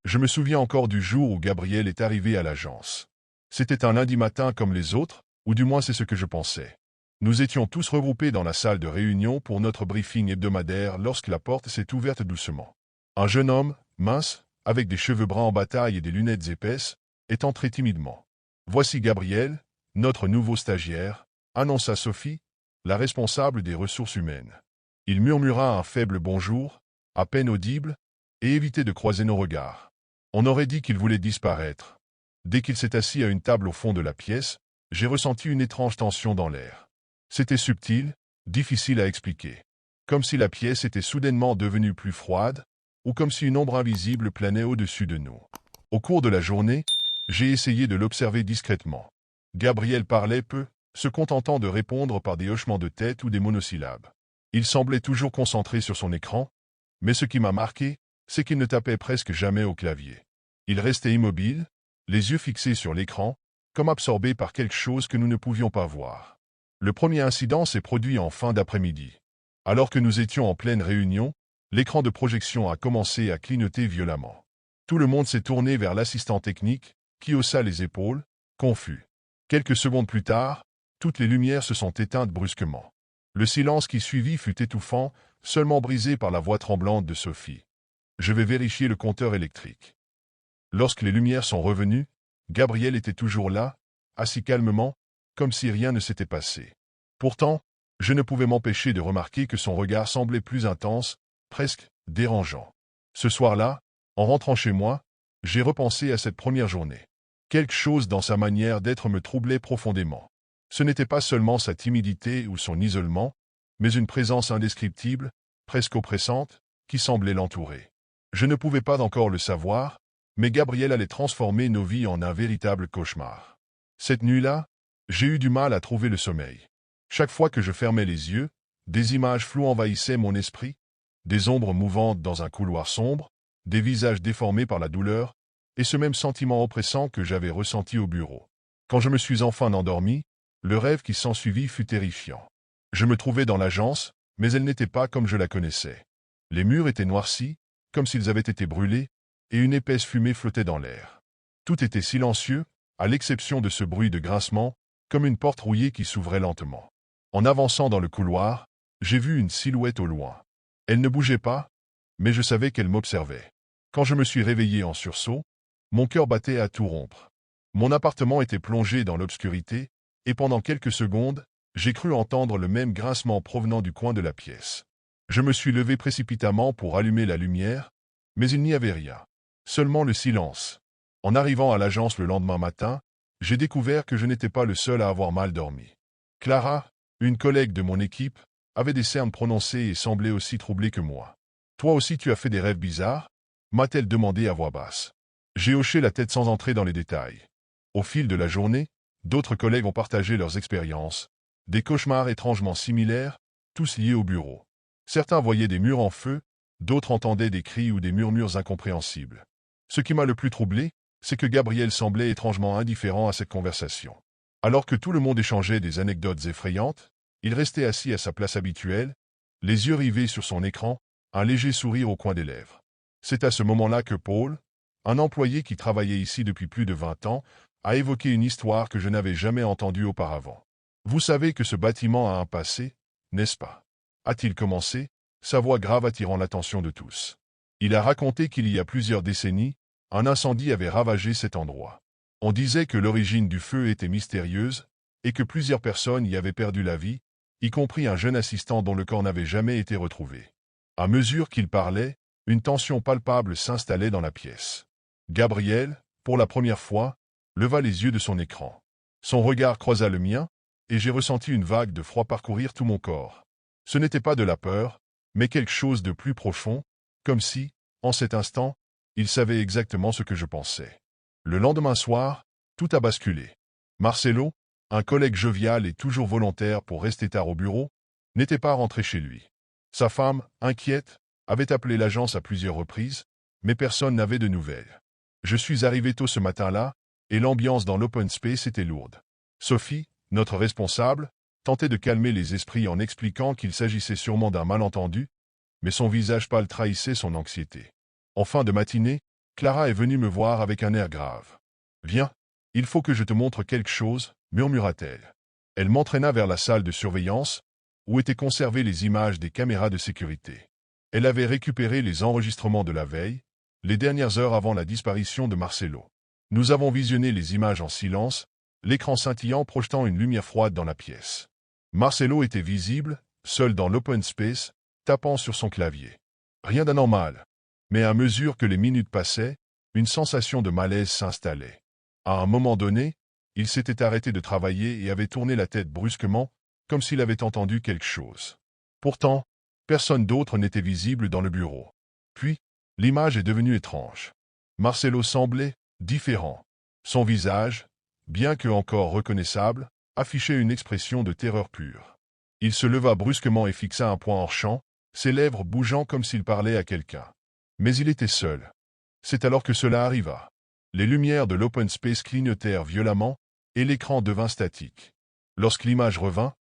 Je me souviens encore du jour où Gabriel est arrivé à l'agence. C'était un lundi matin comme les autres, ou du moins c'est ce que je pensais. Nous étions tous regroupés dans la salle de réunion pour notre briefing hebdomadaire lorsque la porte s'est ouverte doucement. Un jeune homme, mince, avec des cheveux bruns en bataille et des lunettes épaisses, est entré timidement. « Voici Gabriel, notre nouveau stagiaire », annonça Sophie, la responsable des ressources humaines. Il murmura un faible bonjour, à peine audible, et évitait de croiser nos regards. On aurait dit qu'il voulait disparaître. Dès qu'il s'est assis à une table au fond de la pièce, j'ai ressenti une étrange tension dans l'air. C'était subtil, difficile à expliquer. Comme si la pièce était soudainement devenue plus froide, ou comme si une ombre invisible planait au-dessus de nous. Au cours de la journée, j'ai essayé de l'observer discrètement. Gabriel parlait peu, se contentant de répondre par des hochements de tête ou des monosyllabes. Il semblait toujours concentré sur son écran, mais ce qui m'a marqué, c'est qu'il ne tapait presque jamais au clavier. Il restait immobile, les yeux fixés sur l'écran, comme absorbé par quelque chose que nous ne pouvions pas voir. Le premier incident s'est produit en fin d'après-midi. Alors que nous étions en pleine réunion, l'écran de projection a commencé à clignoter violemment. Tout le monde s'est tourné vers l'assistant technique, qui haussa les épaules, confus. Quelques secondes plus tard, toutes les lumières se sont éteintes brusquement. Le silence qui suivit fut étouffant, seulement brisé par la voix tremblante de Sophie. « Je vais vérifier le compteur électrique. » Lorsque les lumières sont revenues, Gabriel était toujours là, assis calmement, comme si rien ne s'était passé. Pourtant, je ne pouvais m'empêcher de remarquer que son regard semblait plus intense, presque dérangeant. Ce soir-là, en rentrant chez moi, j'ai repensé à cette première journée. Quelque chose dans sa manière d'être me troublait profondément. Ce n'était pas seulement sa timidité ou son isolement, mais une présence indescriptible, presque oppressante, qui semblait l'entourer. Je ne pouvais pas encore le savoir, mais Gabriel allait transformer nos vies en un véritable cauchemar. Cette nuit-là, j'ai eu du mal à trouver le sommeil. Chaque fois que je fermais les yeux, des images floues envahissaient mon esprit, des ombres mouvantes dans un couloir sombre, des visages déformés par la douleur, et ce même sentiment oppressant que j'avais ressenti au bureau. Quand je me suis enfin endormi, le rêve qui s'ensuivit fut terrifiant. Je me trouvais dans l'agence, mais elle n'était pas comme je la connaissais. Les murs étaient noircis, comme s'ils avaient été brûlés, et une épaisse fumée flottait dans l'air. Tout était silencieux, à l'exception de ce bruit de grincement, comme une porte rouillée qui s'ouvrait lentement. En avançant dans le couloir, j'ai vu une silhouette au loin. Elle ne bougeait pas, mais je savais qu'elle m'observait. Quand je me suis réveillé en sursaut, mon cœur battait à tout rompre. Mon appartement était plongé dans l'obscurité, et pendant quelques secondes, j'ai cru entendre le même grincement provenant du coin de la pièce. Je me suis levé précipitamment pour allumer la lumière, mais il n'y avait rien. Seulement le silence. En arrivant à l'agence le lendemain matin, j'ai découvert que je n'étais pas le seul à avoir mal dormi. Clara, une collègue de mon équipe, avait des cernes prononcées et semblait aussi troublée que moi. « Toi aussi tu as fait des rêves bizarres ?» m'a-t-elle demandé à voix basse. J'ai hoché la tête sans entrer dans les détails. Au fil de la journée, d'autres collègues ont partagé leurs expériences, des cauchemars étrangement similaires, tous liés au bureau. Certains voyaient des murs en feu, d'autres entendaient des cris ou des murmures incompréhensibles. Ce qui m'a le plus troublé, c'est que Gabriel semblait étrangement indifférent à cette conversation. Alors que tout le monde échangeait des anecdotes effrayantes, il restait assis à sa place habituelle, les yeux rivés sur son écran, un léger sourire au coin des lèvres. C'est à ce moment-là que Paul, un employé qui travaillait ici depuis plus de 20 ans, a évoqué une histoire que je n'avais jamais entendue auparavant. « Vous savez que ce bâtiment a un passé, n'est-ce pas ?» a-t-il commencé, sa voix grave attirant l'attention de tous. Il a raconté qu'il y a plusieurs décennies, un incendie avait ravagé cet endroit. On disait que l'origine du feu était mystérieuse et que plusieurs personnes y avaient perdu la vie, y compris un jeune assistant dont le corps n'avait jamais été retrouvé. À mesure qu'il parlait, une tension palpable s'installait dans la pièce. Gabriel, pour la première fois, leva les yeux de son écran. Son regard croisa le mien, et j'ai ressenti une vague de froid parcourir tout mon corps. Ce n'était pas de la peur, mais quelque chose de plus profond, comme si, en cet instant, il savait exactement ce que je pensais. Le lendemain soir, tout a basculé. Marcelo, un collègue jovial et toujours volontaire pour rester tard au bureau, n'était pas rentré chez lui. Sa femme, inquiète, avait appelé l'agence à plusieurs reprises, mais personne n'avait de nouvelles. Je suis arrivé tôt ce matin-là, et l'ambiance dans l'open space était lourde. Sophie, notre responsable, tentait de calmer les esprits en expliquant qu'il s'agissait sûrement d'un malentendu, mais son visage pâle trahissait son anxiété. En fin de matinée, Clara est venue me voir avec un air grave. « Viens, il faut que je te montre quelque chose, murmura-t-elle. Elle m'entraîna vers la salle de surveillance, où étaient conservées les images des caméras de sécurité. Elle avait récupéré les enregistrements de la veille, les dernières heures avant la disparition de Marcelo. Nous avons visionné les images en silence, l'écran scintillant projetant une lumière froide dans la pièce. Marcelo était visible, seul dans l'open space, tapant sur son clavier. Rien d'anormal. Mais à mesure que les minutes passaient, une sensation de malaise s'installait. À un moment donné, il s'était arrêté de travailler et avait tourné la tête brusquement, comme s'il avait entendu quelque chose. Pourtant, personne d'autre n'était visible dans le bureau. Puis, l'image est devenue étrange. Marcelo semblait différent. Son visage, bien que encore reconnaissable, affichait une expression de terreur pure. Il se leva brusquement et fixa un point hors champ, ses lèvres bougeant comme s'il parlait à quelqu'un. Mais il était seul. C'est alors que cela arriva. Les lumières de l'open space clignotèrent violemment, et l'écran devint statique. Lorsque l'image revint,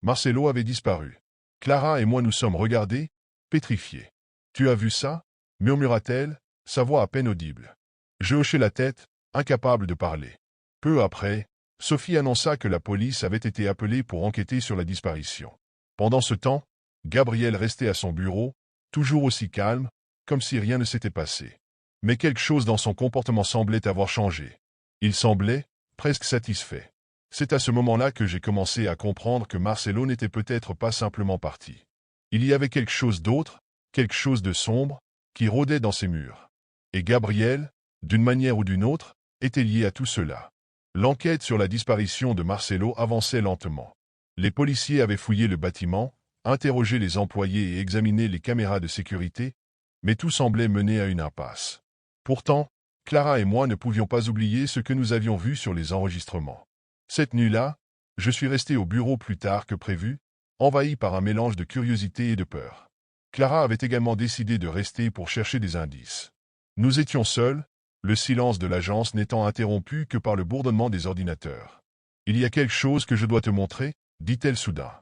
Marcelo avait disparu. Clara et moi nous sommes regardés, pétrifiés. « Tu as vu ça » murmura-t-elle, sa voix à peine audible. Je hochai la tête, incapable de parler. Peu après, Sophie annonça que la police avait été appelée pour enquêter sur la disparition. Pendant ce temps, Gabriel restait à son bureau, toujours aussi calme, comme si rien ne s'était passé. Mais quelque chose dans son comportement semblait avoir changé. Il semblait presque satisfait. C'est à ce moment-là que j'ai commencé à comprendre que Marcelo n'était peut-être pas simplement parti. Il y avait quelque chose d'autre, quelque chose de sombre, qui rôdait dans ses murs. Et Gabriel, d'une manière ou d'une autre, était lié à tout cela. L'enquête sur la disparition de Marcelo avançait lentement. Les policiers avaient fouillé le bâtiment, interrogé les employés et examiné les caméras de sécurité, mais tout semblait mener à une impasse. Pourtant, Clara et moi ne pouvions pas oublier ce que nous avions vu sur les enregistrements. Cette nuit-là, je suis resté au bureau plus tard que prévu, envahi par un mélange de curiosité et de peur. Clara avait également décidé de rester pour chercher des indices. Nous étions seuls, le silence de l'agence n'étant interrompu que par le bourdonnement des ordinateurs. « Il y a quelque chose que je dois te montrer » dit-elle soudain.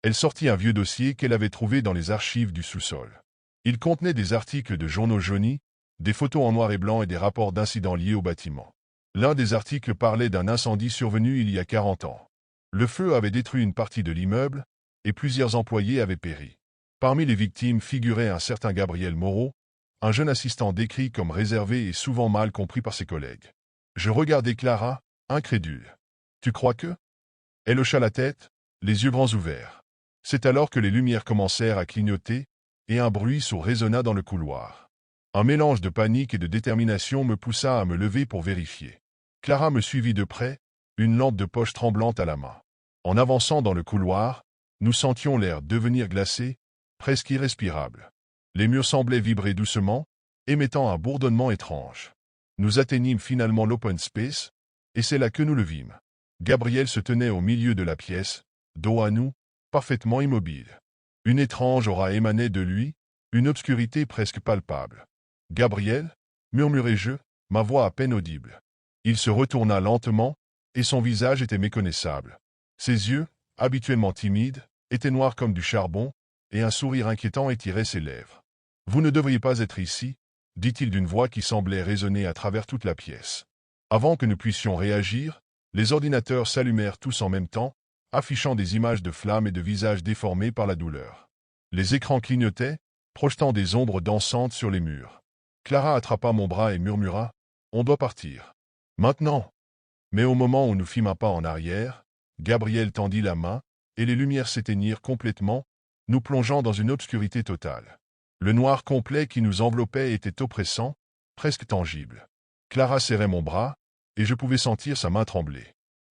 Elle sortit un vieux dossier qu'elle avait trouvé dans les archives du sous-sol. Il contenait des articles de journaux jaunis, des photos en noir et blanc et des rapports d'incidents liés au bâtiment. L'un des articles parlait d'un incendie survenu il y a 40 ans. Le feu avait détruit une partie de l'immeuble, et plusieurs employés avaient péri. Parmi les victimes figurait un certain Gabriel Moreau, un jeune assistant décrit comme réservé et souvent mal compris par ses collègues. Je regardais Clara, incrédule. « Tu crois que ?» Elle hocha la tête, les yeux grands ouverts. C'est alors que les lumières commencèrent à clignoter, et un bruit sourd résonna dans le couloir. Un mélange de panique et de détermination me poussa à me lever pour vérifier. Clara me suivit de près, une lampe de poche tremblante à la main. En avançant dans le couloir, nous sentions l'air devenir glacé, presque irrespirable. Les murs semblaient vibrer doucement, émettant un bourdonnement étrange. Nous atteignîmes finalement l'open space, et c'est là que nous le vîmes. Gabriel se tenait au milieu de la pièce, dos à nous, parfaitement immobile. Une étrange aura émanait de lui, une obscurité presque palpable. « Gabriel » murmurai-je, ma voix à peine audible. Il se retourna lentement, et son visage était méconnaissable. Ses yeux, habituellement timides, étaient noirs comme du charbon, et un sourire inquiétant étirait ses lèvres. « Vous ne devriez pas être ici » dit-il d'une voix qui semblait résonner à travers toute la pièce. Avant que nous puissions réagir, les ordinateurs s'allumèrent tous en même temps, affichant des images de flammes et de visages déformés par la douleur. Les écrans clignotaient, projetant des ombres dansantes sur les murs. Clara attrapa mon bras et murmura « On doit partir. Maintenant !» Mais au moment où nous fîmes un pas en arrière, Gabriel tendit la main, et les lumières s'éteignirent complètement, nous plongeant dans une obscurité totale. Le noir complet qui nous enveloppait était oppressant, presque tangible. Clara serrait mon bras, et je pouvais sentir sa main trembler.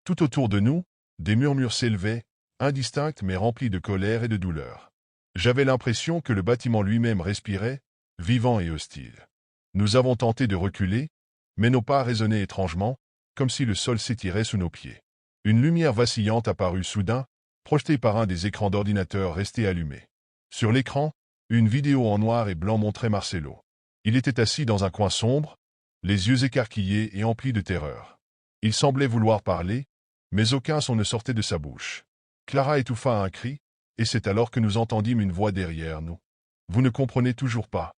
Tout autour de nous, des murmures s'élevaient, indistincts mais remplis de colère et de douleur. J'avais l'impression que le bâtiment lui-même respirait, vivant et hostile. Nous avons tenté de reculer, mais nos pas résonnaient étrangement, comme si le sol s'étirait sous nos pieds. Une lumière vacillante apparut soudain, projetée par un des écrans d'ordinateur restés allumés. Sur l'écran, une vidéo en noir et blanc montrait Marcelo. Il était assis dans un coin sombre, les yeux écarquillés et emplis de terreur. Il semblait vouloir parler, mais aucun son ne sortait de sa bouche. Clara étouffa un cri, et c'est alors que nous entendîmes une voix derrière nous. « Vous ne comprenez toujours pas. »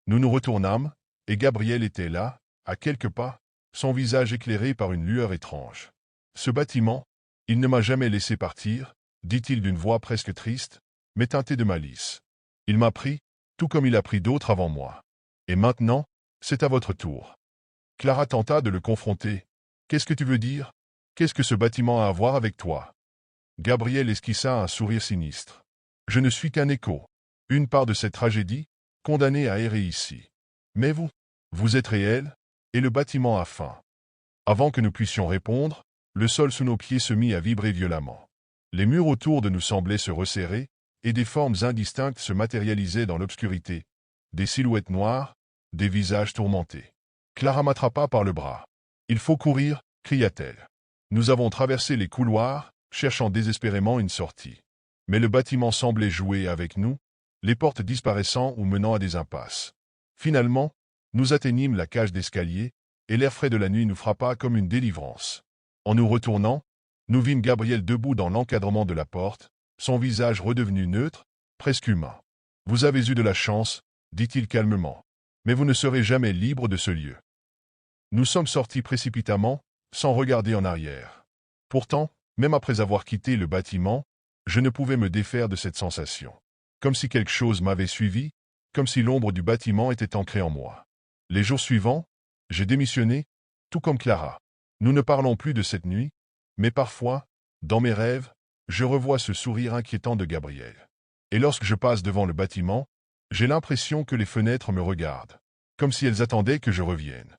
Nous nous retournâmes, et Gabriel était là, à quelques pas, son visage éclairé par une lueur étrange. Ce bâtiment, il ne m'a jamais laissé partir, dit-il d'une voix presque triste, mais teintée de malice. Il m'a pris, tout comme il a pris d'autres avant moi. Et maintenant, c'est à votre tour. Clara tenta de le confronter. Qu'est-ce que tu veux dire? Qu'est-ce que ce bâtiment a à voir avec toi? Gabriel esquissa un sourire sinistre. Je ne suis qu'un écho, une part de cette tragédie, condamnée à errer ici. Mais vous êtes réel, et le bâtiment a faim. Avant que nous puissions répondre, le sol sous nos pieds se mit à vibrer violemment. Les murs autour de nous semblaient se resserrer, et des formes indistinctes se matérialisaient dans l'obscurité. Des silhouettes noires, des visages tourmentés. Clara m'attrapa par le bras. « Il faut courir !» cria-t-elle. Nous avons traversé les couloirs, cherchant désespérément une sortie. Mais le bâtiment semblait jouer avec nous, les portes disparaissant ou menant à des impasses. Finalement, nous atteignîmes la cage d'escalier, et l'air frais de la nuit nous frappa comme une délivrance. En nous retournant, nous vîmes Gabriel debout dans l'encadrement de la porte, son visage redevenu neutre, presque humain. « Vous avez eu de la chance, dit-il calmement, mais vous ne serez jamais libre de ce lieu. » Nous sommes sortis précipitamment, sans regarder en arrière. Pourtant, même après avoir quitté le bâtiment, je ne pouvais me défaire de cette sensation. Comme si quelque chose m'avait suivi, comme si l'ombre du bâtiment était ancrée en moi. Les jours suivants, j'ai démissionné, tout comme Clara. Nous ne parlons plus de cette nuit, mais parfois, dans mes rêves, je revois ce sourire inquiétant de Gabriel. Et lorsque je passe devant le bâtiment, j'ai l'impression que les fenêtres me regardent, comme si elles attendaient que je revienne.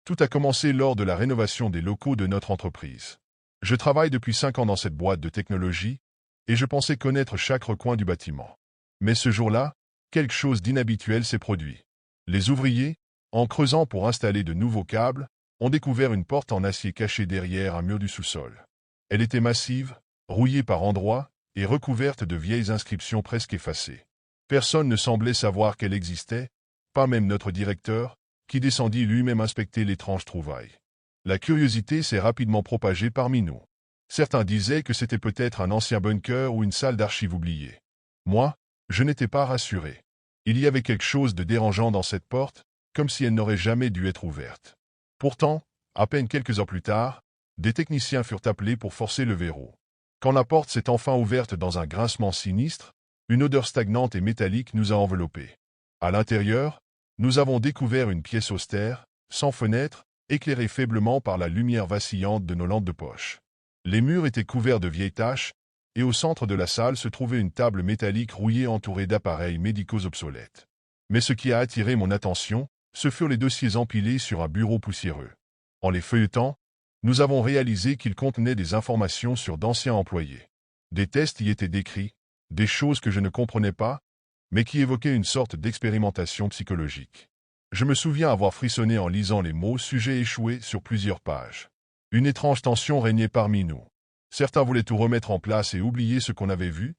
Tout a commencé lors de la rénovation des locaux de notre entreprise. Je travaille depuis 5 ans dans cette boîte de technologie, et je pensais connaître chaque recoin du bâtiment. Mais ce jour-là, quelque chose d'inhabituel s'est produit. Les ouvriers, en creusant pour installer de nouveaux câbles, ont découvert une porte en acier cachée derrière un mur du sous-sol. Elle était massive, rouillée par endroits, et recouverte de vieilles inscriptions presque effacées. Personne ne semblait savoir qu'elle existait, pas même notre directeur, qui descendit lui-même inspecter l'étrange trouvaille. La curiosité s'est rapidement propagée parmi nous. Certains disaient que c'était peut-être un ancien bunker ou une salle d'archives oubliée. Moi, je n'étais pas rassuré. Il y avait quelque chose de dérangeant dans cette porte, comme si elle n'aurait jamais dû être ouverte. Pourtant, à peine quelques heures plus tard, des techniciens furent appelés pour forcer le verrou. Quand la porte s'est enfin ouverte dans un grincement sinistre, une odeur stagnante et métallique nous a enveloppés. À l'intérieur, nous avons découvert une pièce austère, sans fenêtre, éclairée faiblement par la lumière vacillante de nos lampes de poche. Les murs étaient couverts de vieilles taches, et au centre de la salle se trouvait une table métallique rouillée entourée d'appareils médicaux obsolètes. Mais ce qui a attiré mon attention, ce furent les dossiers empilés sur un bureau poussiéreux. En les feuilletant, nous avons réalisé qu'ils contenaient des informations sur d'anciens employés. Des tests y étaient décrits, des choses que je ne comprenais pas, mais qui évoquaient une sorte d'expérimentation psychologique. Je me souviens avoir frissonné en lisant les mots sujets échoués sur plusieurs pages. Une étrange tension régnait parmi nous. Certains voulaient tout remettre en place et oublier ce qu'on avait vu,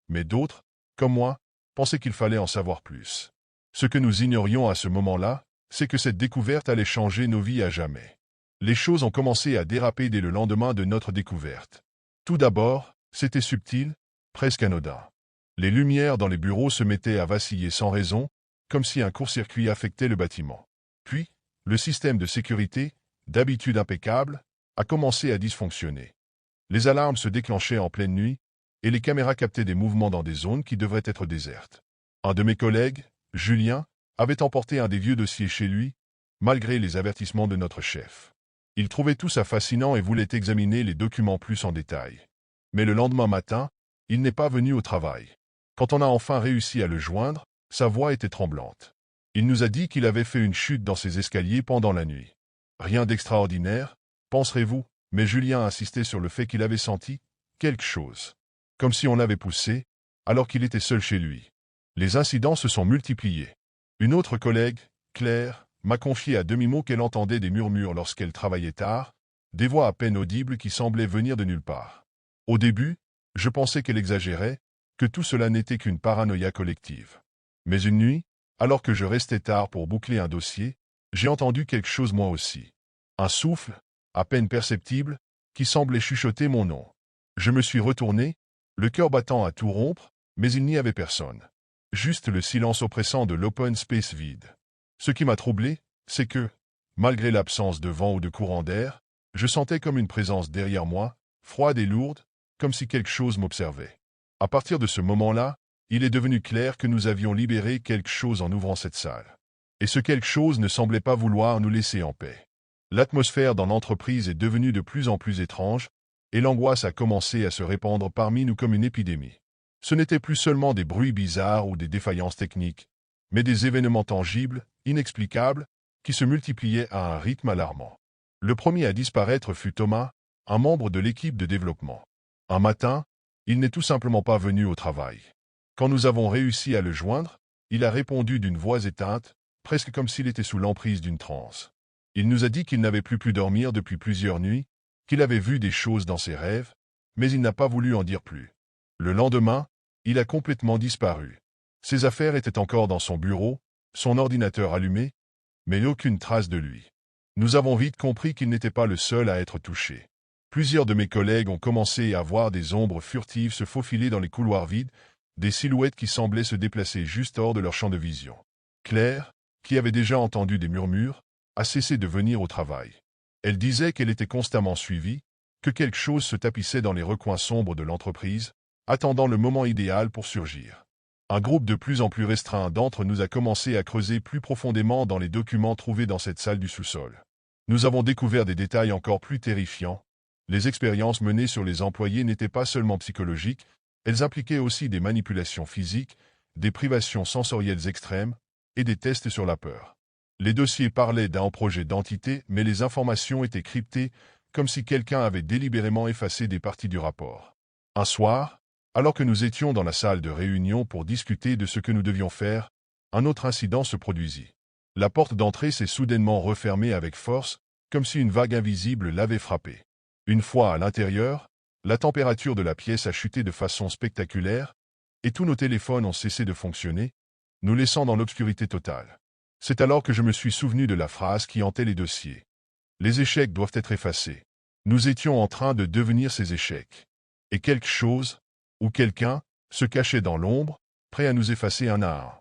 mais d'autres, comme moi, pensaient qu'il fallait en savoir plus. Ce que nous ignorions à ce moment-là, c'est que cette découverte allait changer nos vies à jamais. Les choses ont commencé à déraper dès le lendemain de notre découverte. Tout d'abord, c'était subtil, presque anodin. Les lumières dans les bureaux se mettaient à vaciller sans raison, comme si un court-circuit affectait le bâtiment. Puis, le système de sécurité, d'habitude impeccable, a commencé à dysfonctionner. Les alarmes se déclenchaient en pleine nuit, et les caméras captaient des mouvements dans des zones qui devraient être désertes. Un de mes collègues, Julien, avait emporté un des vieux dossiers chez lui, malgré les avertissements de notre chef. Il trouvait tout ça fascinant et voulait examiner les documents plus en détail. Mais le lendemain matin, il n'est pas venu au travail. Quand on a enfin réussi à le joindre, sa voix était tremblante. Il nous a dit qu'il avait fait une chute dans ses escaliers pendant la nuit. Rien d'extraordinaire, penserez-vous, mais Julien insistait sur le fait qu'il avait senti quelque chose. Comme si on l'avait poussé, alors qu'il était seul chez lui. Les incidents se sont multipliés. Une autre collègue, Claire, m'a confié à demi-mot qu'elle entendait des murmures lorsqu'elle travaillait tard, des voix à peine audibles qui semblaient venir de nulle part. Au début, je pensais qu'elle exagérait, que tout cela n'était qu'une paranoïa collective. Mais une nuit, alors que je restais tard pour boucler un dossier, j'ai entendu quelque chose moi aussi. Un souffle, à peine perceptible, qui semblait chuchoter mon nom. Je me suis retourné, le cœur battant à tout rompre, mais il n'y avait personne. Juste le silence oppressant de l'open space vide. Ce qui m'a troublé, c'est que, malgré l'absence de vent ou de courant d'air, je sentais comme une présence derrière moi, froide et lourde, comme si quelque chose m'observait. À partir de ce moment-là, il est devenu clair que nous avions libéré quelque chose en ouvrant cette salle. Et ce quelque chose ne semblait pas vouloir nous laisser en paix. L'atmosphère dans l'entreprise est devenue de plus en plus étrange, et l'angoisse a commencé à se répandre parmi nous comme une épidémie. Ce n'était plus seulement des bruits bizarres ou des défaillances techniques, mais des événements tangibles, inexplicables, qui se multipliaient à un rythme alarmant. Le premier à disparaître fut Thomas, un membre de l'équipe de développement. Un matin, il n'est tout simplement pas venu au travail. Quand nous avons réussi à le joindre, il a répondu d'une voix éteinte, presque comme s'il était sous l'emprise d'une transe. Il nous a dit qu'il n'avait plus pu dormir depuis plusieurs nuits, qu'il avait vu des choses dans ses rêves, mais il n'a pas voulu en dire plus. Le lendemain, il a complètement disparu. Ses affaires étaient encore dans son bureau, son ordinateur allumé, mais aucune trace de lui. Nous avons vite compris qu'il n'était pas le seul à être touché. Plusieurs de mes collègues ont commencé à voir des ombres furtives se faufiler dans les couloirs vides, des silhouettes qui semblaient se déplacer juste hors de leur champ de vision. Claire, qui avait déjà entendu des murmures, a cessé de venir au travail. Elle disait qu'elle était constamment suivie, que quelque chose se tapissait dans les recoins sombres de l'entreprise, attendant le moment idéal pour surgir. Un groupe de plus en plus restreint d'entre nous a commencé à creuser plus profondément dans les documents trouvés dans cette salle du sous-sol. Nous avons découvert des détails encore plus terrifiants. Les expériences menées sur les employés n'étaient pas seulement psychologiques, elles impliquaient aussi des manipulations physiques, des privations sensorielles extrêmes et des tests sur la peur. Les dossiers parlaient d'un projet d'entité, mais les informations étaient cryptées, comme si quelqu'un avait délibérément effacé des parties du rapport. Un soir, alors que nous étions dans la salle de réunion pour discuter de ce que nous devions faire, un autre incident se produisit. La porte d'entrée s'est soudainement refermée avec force, comme si une vague invisible l'avait frappée. Une fois à l'intérieur, la température de la pièce a chuté de façon spectaculaire, et tous nos téléphones ont cessé de fonctionner, nous laissant dans l'obscurité totale. C'est alors que je me suis souvenu de la phrase qui hantait les dossiers. Les échecs doivent être effacés. Nous étions en train de devenir ces échecs. Et quelque chose, ou quelqu'un, se cachait dans l'ombre, prêt à nous effacer un à un.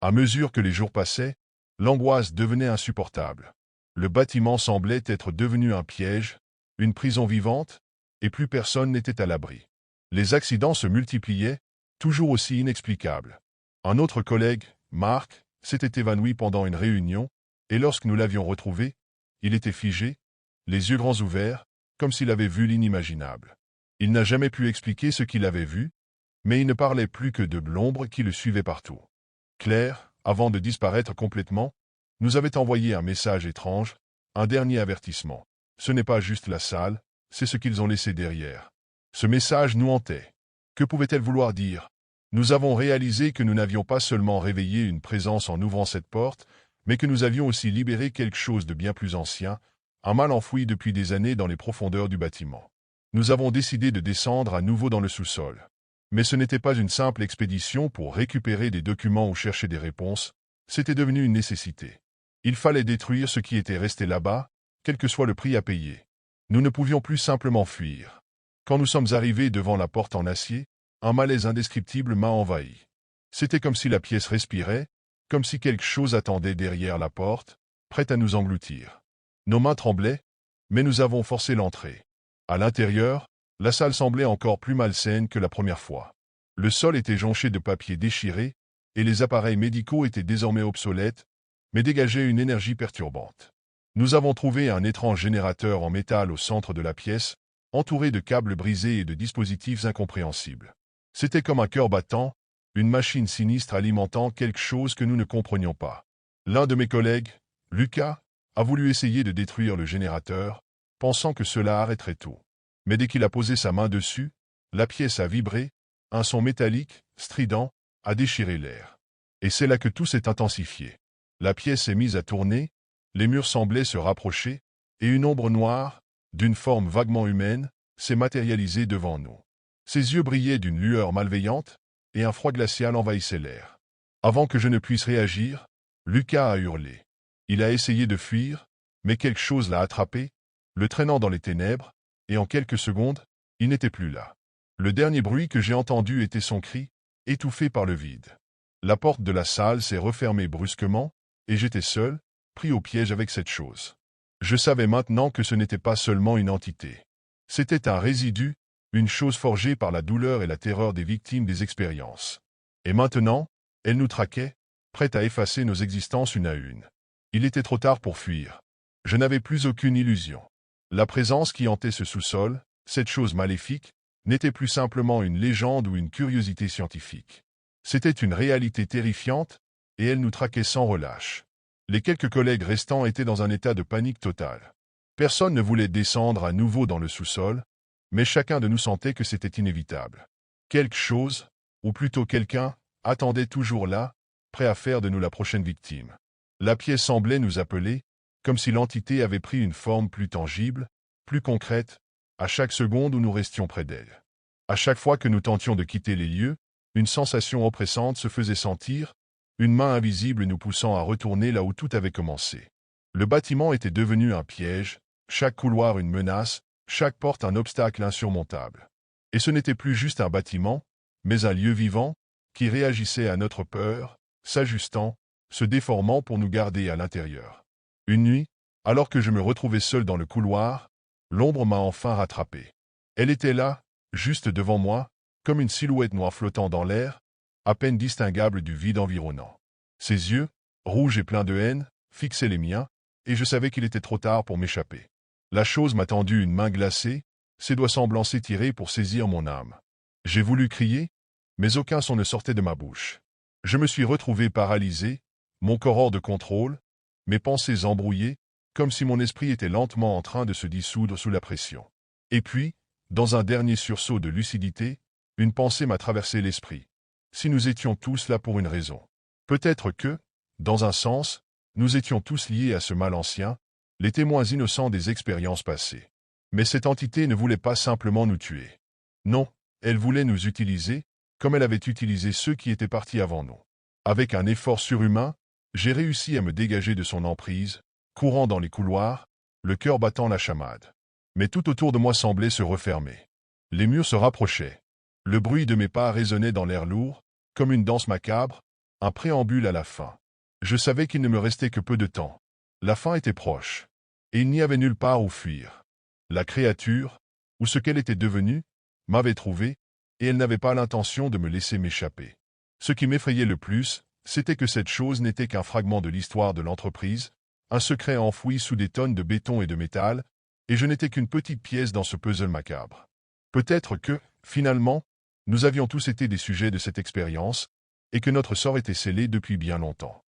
À mesure que les jours passaient, l'angoisse devenait insupportable. Le bâtiment semblait être devenu un piège, une prison vivante, et plus personne n'était à l'abri. Les accidents se multipliaient, toujours aussi inexplicables. Un autre collègue, Marc, s'était évanoui pendant une réunion, et lorsque nous l'avions retrouvé, il était figé, les yeux grands ouverts, comme s'il avait vu l'inimaginable. Il n'a jamais pu expliquer ce qu'il avait vu, mais il ne parlait plus que de l'ombre qui le suivait partout. Claire, avant de disparaître complètement, nous avait envoyé un message étrange, un dernier avertissement. Ce n'est pas juste la salle, c'est ce qu'ils ont laissé derrière. Ce message nous hantait. Que pouvait-elle vouloir dire? Nous avons réalisé que nous n'avions pas seulement réveillé une présence en ouvrant cette porte, mais que nous avions aussi libéré quelque chose de bien plus ancien, un mal enfoui depuis des années dans les profondeurs du bâtiment. Nous avons décidé de descendre à nouveau dans le sous-sol. Mais ce n'était pas une simple expédition pour récupérer des documents ou chercher des réponses, c'était devenu une nécessité. Il fallait détruire ce qui était resté là-bas, quel que soit le prix à payer. Nous ne pouvions plus simplement fuir. Quand nous sommes arrivés devant la porte en acier, un malaise indescriptible m'a envahi. C'était comme si la pièce respirait, comme si quelque chose attendait derrière la porte, prête à nous engloutir. Nos mains tremblaient, mais nous avons forcé l'entrée. À l'intérieur, la salle semblait encore plus malsaine que la première fois. Le sol était jonché de papier déchiré, et les appareils médicaux étaient désormais obsolètes, mais dégageaient une énergie perturbante. Nous avons trouvé un étrange générateur en métal au centre de la pièce, entouré de câbles brisés et de dispositifs incompréhensibles. C'était comme un cœur battant, une machine sinistre alimentant quelque chose que nous ne comprenions pas. L'un de mes collègues, Lucas, a voulu essayer de détruire le générateur, pensant que cela arrêterait tout. Mais dès qu'il a posé sa main dessus, la pièce a vibré, un son métallique, strident, a déchiré l'air. Et c'est là que tout s'est intensifié. La pièce s'est mise à tourner, les murs semblaient se rapprocher, et une ombre noire, d'une forme vaguement humaine, s'est matérialisée devant nous. Ses yeux brillaient d'une lueur malveillante, et un froid glacial envahissait l'air. Avant que je ne puisse réagir, Lucas a hurlé. Il a essayé de fuir, mais quelque chose l'a attrapé, le traînant dans les ténèbres, et en quelques secondes, il n'était plus là. Le dernier bruit que j'ai entendu était son cri, étouffé par le vide. La porte de la salle s'est refermée brusquement, et j'étais seul, pris au piège avec cette chose. Je savais maintenant que ce n'était pas seulement une entité. C'était un résidu, une chose forgée par la douleur et la terreur des victimes des expériences. Et maintenant, elle nous traquait, prête à effacer nos existences une à une. Il était trop tard pour fuir. Je n'avais plus aucune illusion. La présence qui hantait ce sous-sol, cette chose maléfique, n'était plus simplement une légende ou une curiosité scientifique. C'était une réalité terrifiante, et elle nous traquait sans relâche. Les quelques collègues restants étaient dans un état de panique totale. Personne ne voulait descendre à nouveau dans le sous-sol, mais chacun de nous sentait que c'était inévitable. Quelque chose, ou plutôt quelqu'un, attendait toujours là, prêt à faire de nous la prochaine victime. La pièce semblait nous appeler, comme si l'entité avait pris une forme plus tangible, plus concrète, à chaque seconde où nous restions près d'elle. À chaque fois que nous tentions de quitter les lieux, une sensation oppressante se faisait sentir, une main invisible nous poussant à retourner là où tout avait commencé. Le bâtiment était devenu un piège, chaque couloir une menace, chaque porte un obstacle insurmontable. Et ce n'était plus juste un bâtiment, mais un lieu vivant, qui réagissait à notre peur, s'ajustant, se déformant pour nous garder à l'intérieur. Une nuit, alors que je me retrouvais seul dans le couloir, l'ombre m'a enfin rattrapé. Elle était là, juste devant moi, comme une silhouette noire flottant dans l'air, à peine distinguable du vide environnant. Ses yeux, rouges et pleins de haine, fixaient les miens, et je savais qu'il était trop tard pour m'échapper. La chose m'a tendu une main glacée, ses doigts semblants s'étirer pour saisir mon âme. J'ai voulu crier, mais aucun son ne sortait de ma bouche. Je me suis retrouvé paralysé, mon corps hors de contrôle, mes pensées embrouillées, comme si mon esprit était lentement en train de se dissoudre sous la pression. Et puis, dans un dernier sursaut de lucidité, une pensée m'a traversé l'esprit. Si nous étions tous là pour une raison. Peut-être que, dans un sens, nous étions tous liés à ce mal ancien, les témoins innocents des expériences passées. Mais cette entité ne voulait pas simplement nous tuer. Non, elle voulait nous utiliser, comme elle avait utilisé ceux qui étaient partis avant nous. Avec un effort surhumain, j'ai réussi à me dégager de son emprise, courant dans les couloirs, le cœur battant la chamade. Mais tout autour de moi semblait se refermer. Les murs se rapprochaient. Le bruit de mes pas résonnait dans l'air lourd, comme une danse macabre, un préambule à la fin. Je savais qu'il ne me restait que peu de temps. La fin était proche. Et il n'y avait nulle part où fuir. La créature, ou ce qu'elle était devenue, m'avait trouvé, et elle n'avait pas l'intention de me laisser m'échapper. Ce qui m'effrayait le plus, c'était que cette chose n'était qu'un fragment de l'histoire de l'entreprise, un secret enfoui sous des tonnes de béton et de métal, et je n'étais qu'une petite pièce dans ce puzzle macabre. Peut-être que, finalement, nous avions tous été des sujets de cette expérience, et que notre sort était scellé depuis bien longtemps.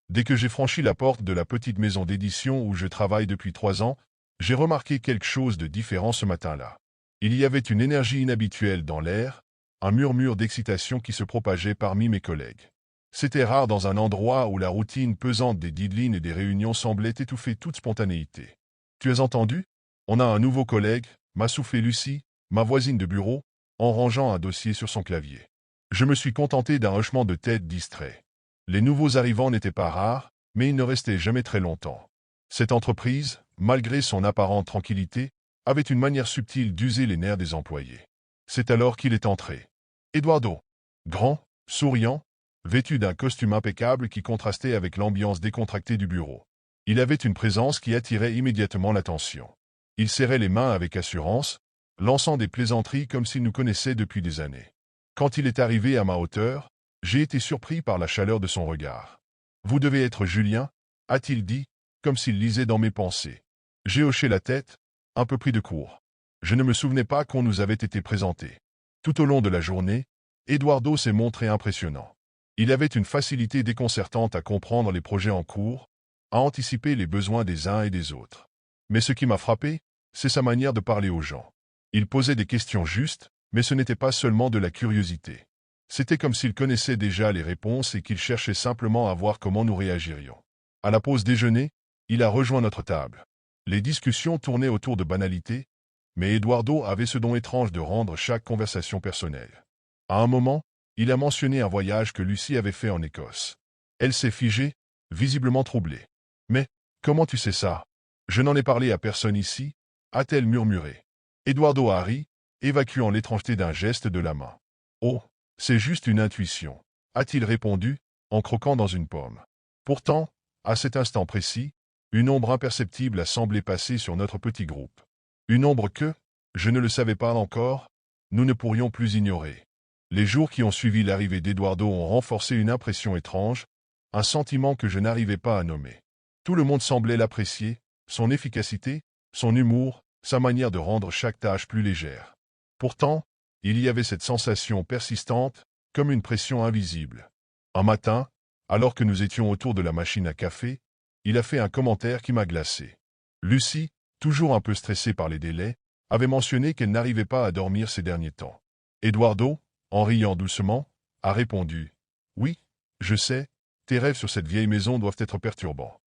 Dès que j'ai franchi la porte de la petite maison d'édition où je travaille depuis 3 ans, j'ai remarqué quelque chose de différent ce matin-là. Il y avait une énergie inhabituelle dans l'air, un murmure d'excitation qui se propageait parmi mes collègues. C'était rare dans un endroit où la routine pesante des deadlines et des réunions semblait étouffer toute spontanéité. « Tu as entendu? On a un nouveau collègue » m'a soufflé Lucie, ma voisine de bureau, en rangeant un dossier sur son clavier. Je me suis contenté d'un hochement de tête distrait. Les nouveaux arrivants n'étaient pas rares, mais ils ne restaient jamais très longtemps. Cette entreprise, malgré son apparente tranquillité, avait une manière subtile d'user les nerfs des employés. C'est alors qu'il est entré. Eduardo, grand, souriant, vêtu d'un costume impeccable qui contrastait avec l'ambiance décontractée du bureau. Il avait une présence qui attirait immédiatement l'attention. Il serrait les mains avec assurance, lançant des plaisanteries comme s'il nous connaissait depuis des années. Quand il est arrivé à ma hauteur, j'ai été surpris par la chaleur de son regard. « Vous devez être Julien » a-t-il dit, comme s'il lisait dans mes pensées. J'ai hoché la tête, un peu pris de court. Je ne me souvenais pas qu'on nous avait été présenté. Tout au long de la journée, Eduardo s'est montré impressionnant. Il avait une facilité déconcertante à comprendre les projets en cours, à anticiper les besoins des uns et des autres. Mais ce qui m'a frappé, c'est sa manière de parler aux gens. Il posait des questions justes, mais ce n'était pas seulement de la curiosité. C'était comme s'il connaissait déjà les réponses et qu'il cherchait simplement à voir comment nous réagirions. À la pause déjeuner, il a rejoint notre table. Les discussions tournaient autour de banalités, mais Eduardo avait ce don étrange de rendre chaque conversation personnelle. À un moment, il a mentionné un voyage que Lucie avait fait en Écosse. Elle s'est figée, visiblement troublée. « Mais, comment tu sais ça? Je n'en ai parlé à personne ici » a-t-elle murmuré. Eduardo a ri, évacuant l'étrangeté d'un geste de la main. Oh, c'est juste une intuition, a-t-il répondu, en croquant dans une pomme. Pourtant, à cet instant précis, une ombre imperceptible a semblé passer sur notre petit groupe. Une ombre que, je ne le savais pas encore, nous ne pourrions plus ignorer. Les jours qui ont suivi l'arrivée d'Eduardo ont renforcé une impression étrange, un sentiment que je n'arrivais pas à nommer. Tout le monde semblait l'apprécier, son efficacité, son humour, sa manière de rendre chaque tâche plus légère. Pourtant, il y avait cette sensation persistante, comme une pression invisible. Un matin, alors que nous étions autour de la machine à café, il a fait un commentaire qui m'a glacé. Lucie, toujours un peu stressée par les délais, avait mentionné qu'elle n'arrivait pas à dormir ces derniers temps. Eduardo, en riant doucement, a répondu « Oui, je sais, tes rêves sur cette vieille maison doivent être perturbants. »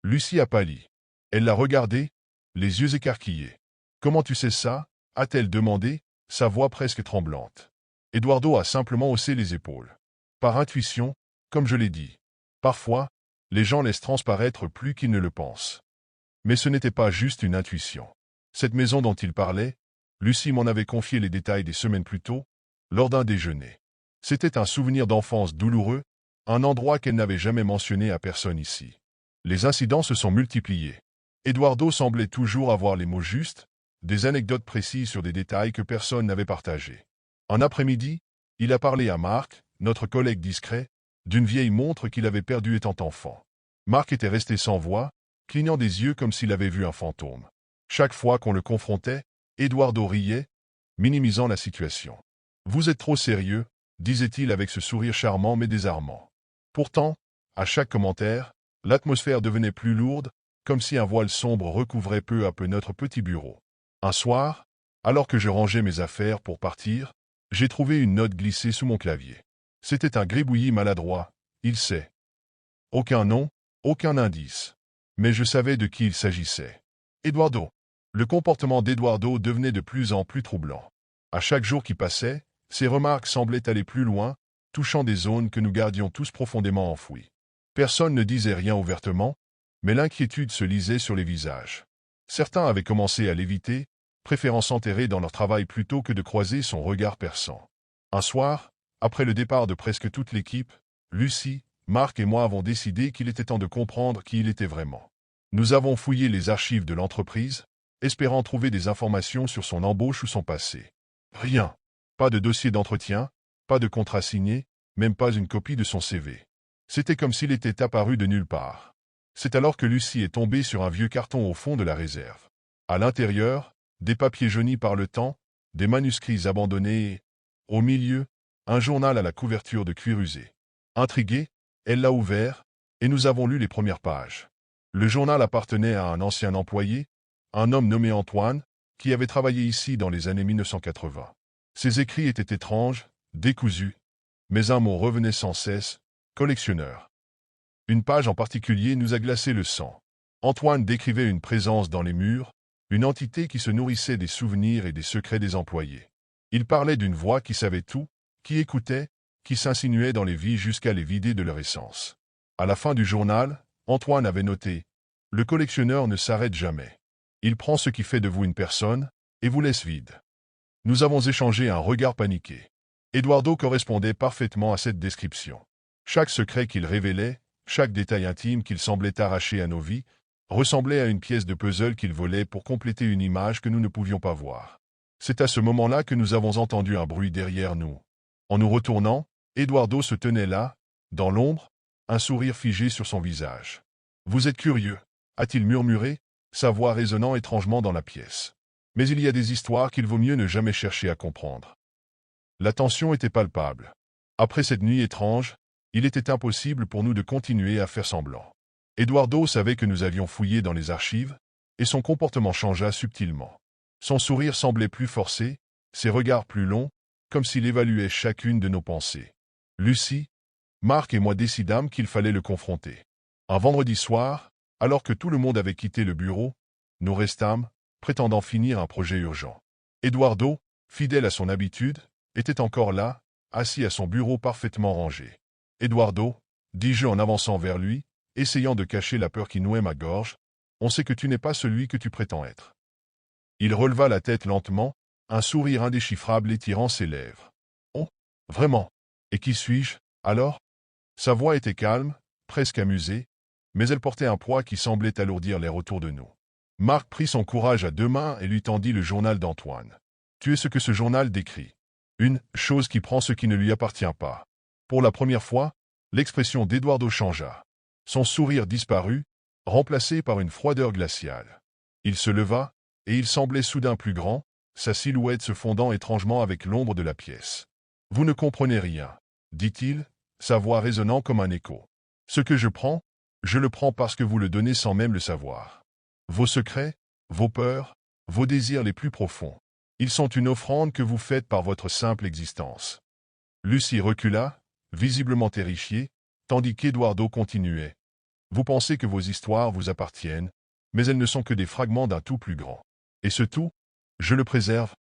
Lucie a pâli. Elle l'a regardé, les yeux écarquillés. « Comment tu sais ça ?» a-t-elle demandé, sa voix presque tremblante. Eduardo a simplement haussé les épaules. Par intuition, comme je l'ai dit. Parfois, les gens laissent transparaître plus qu'ils ne le pensent. Mais ce n'était pas juste une intuition. Cette maison dont il parlait, Lucie m'en avait confié les détails des semaines plus tôt, lors d'un déjeuner. C'était un souvenir d'enfance douloureux, un endroit qu'elle n'avait jamais mentionné à personne ici. Les incidents se sont multipliés. Eduardo semblait toujours avoir les mots justes, des anecdotes précises sur des détails que personne n'avait partagés. Un après-midi, il a parlé à Marc, notre collègue discret, d'une vieille montre qu'il avait perdue étant enfant. Marc était resté sans voix, clignant des yeux comme s'il avait vu un fantôme. Chaque fois qu'on le confrontait, Eduardo riait, minimisant la situation. « Vous êtes trop sérieux », disait-il avec ce sourire charmant mais désarmant. Pourtant, à chaque commentaire, l'atmosphère devenait plus lourde, comme si un voile sombre recouvrait peu à peu notre petit bureau. Un soir, alors que je rangeais mes affaires pour partir, j'ai trouvé une note glissée sous mon clavier. C'était un gribouillis maladroit, il sait. Aucun nom, aucun indice. Mais je savais de qui il s'agissait. Eduardo. Le comportement d'Eduardo devenait de plus en plus troublant. À chaque jour qui passait, ses remarques semblaient aller plus loin, touchant des zones que nous gardions tous profondément enfouies. Personne ne disait rien ouvertement, mais l'inquiétude se lisait sur les visages. Certains avaient commencé à l'éviter, préférant s'enterrer dans leur travail plutôt que de croiser son regard perçant. Un soir, après le départ de presque toute l'équipe, Lucie, Marc et moi avons décidé qu'il était temps de comprendre qui il était vraiment. Nous avons fouillé les archives de l'entreprise, espérant trouver des informations sur son embauche ou son passé. Rien. Pas de dossier d'entretien, pas de contrat signé, même pas une copie de son CV. C'était comme s'il était apparu de nulle part. C'est alors que Lucie est tombée sur un vieux carton au fond de la réserve. À l'intérieur, des papiers jaunis par le temps, des manuscrits abandonnés et, au milieu, un journal à la couverture de cuir usé. Intriguée, elle l'a ouvert, et nous avons lu les premières pages. Le journal appartenait à un ancien employé, un homme nommé Antoine, qui avait travaillé ici dans les années 1980. Ses écrits étaient étranges, décousus, mais un mot revenait sans cesse, collectionneur. Une page en particulier nous a glacé le sang. Antoine décrivait une présence dans les murs, une entité qui se nourrissait des souvenirs et des secrets des employés. Il parlait d'une voix qui savait tout, qui écoutait, qui s'insinuait dans les vies jusqu'à les vider de leur essence. À la fin du journal, Antoine avait noté « Le collectionneur ne s'arrête jamais. Il prend ce qui fait de vous une personne et vous laisse vide. » Nous avons échangé un regard paniqué. Eduardo correspondait parfaitement à cette description. Chaque secret qu'il révélait, chaque détail intime qu'il semblait arracher à nos vies, ressemblait à une pièce de puzzle qu'il volait pour compléter une image que nous ne pouvions pas voir. C'est à ce moment-là que nous avons entendu un bruit derrière nous. En nous retournant, Eduardo se tenait là, dans l'ombre, un sourire figé sur son visage. « Vous êtes curieux » a-t-il murmuré, sa voix résonnant étrangement dans la pièce. Mais il y a des histoires qu'il vaut mieux ne jamais chercher à comprendre. La tension était palpable. Après cette nuit étrange, il était impossible pour nous de continuer à faire semblant. Eduardo savait que nous avions fouillé dans les archives, et son comportement changea subtilement. Son sourire semblait plus forcé, ses regards plus longs, comme s'il évaluait chacune de nos pensées. Lucie, Marc et moi décidâmes qu'il fallait le confronter. Un vendredi soir, alors que tout le monde avait quitté le bureau, nous restâmes, prétendant finir un projet urgent. Eduardo, fidèle à son habitude, était encore là, assis à son bureau parfaitement rangé. « Eduardo, dis-je en avançant vers lui, essayant de cacher la peur qui nouait ma gorge, on sait que tu n'es pas celui que tu prétends être. » Il releva la tête lentement, un sourire indéchiffrable étirant ses lèvres. « Oh, Vraiment. Et qui suis-je, alors? Sa voix était calme, presque amusée, mais elle portait un poids qui semblait alourdir l'air autour de nous. Marc prit son courage à deux mains et lui tendit le journal d'Antoine. Tu es ce que ce journal décrit. Une chose qui prend ce qui ne lui appartient pas. Pour la première fois, l'expression d'Eduardo changea. Son sourire disparut, remplacé par une froideur glaciale. Il se leva, et il semblait soudain plus grand, sa silhouette se fondant étrangement avec l'ombre de la pièce. Vous ne comprenez rien, dit-il, sa voix résonnant comme un écho. Ce que je le prends parce que vous le donnez sans même le savoir. Vos secrets, vos peurs, vos désirs les plus profonds. Ils sont une offrande que vous faites par votre simple existence. Lucie recula, visiblement terrifiée, tandis qu'Eduardo continuait. Vous pensez que vos histoires vous appartiennent, mais elles ne sont que des fragments d'un tout plus grand. Et ce tout, je le préserve.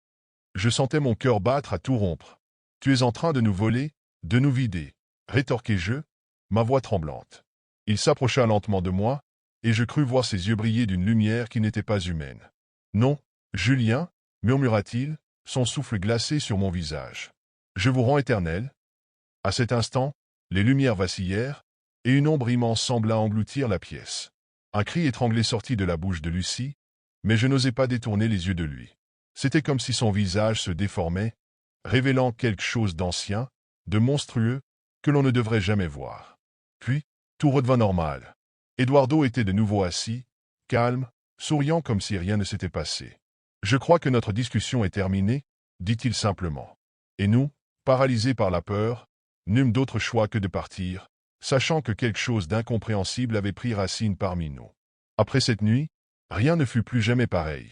Je sentais mon cœur battre à tout rompre. Tu es en train de nous voler, de nous vider, rétorquai-je, ma voix tremblante. Il s'approcha lentement de moi, et je crus voir ses yeux briller d'une lumière qui n'était pas humaine. Non, Julien, murmura-t-il, son souffle glacé sur mon visage. Je vous rends éternel. À cet instant, les lumières vacillèrent, et une ombre immense sembla engloutir la pièce. Un cri étranglé sortit de la bouche de Lucie, mais je n'osais pas détourner les yeux de lui. C'était comme si son visage se déformait, révélant quelque chose d'ancien, de monstrueux, que l'on ne devrait jamais voir. Puis, tout redevint normal. Eduardo était de nouveau assis, calme, souriant comme si rien ne s'était passé. « Je crois que notre discussion est terminée, » dit-il simplement. Et nous, paralysés par la peur, n'eûmes d'autre choix que de partir, sachant que quelque chose d'incompréhensible avait pris racine parmi nous. Après cette nuit, rien ne fut plus jamais pareil.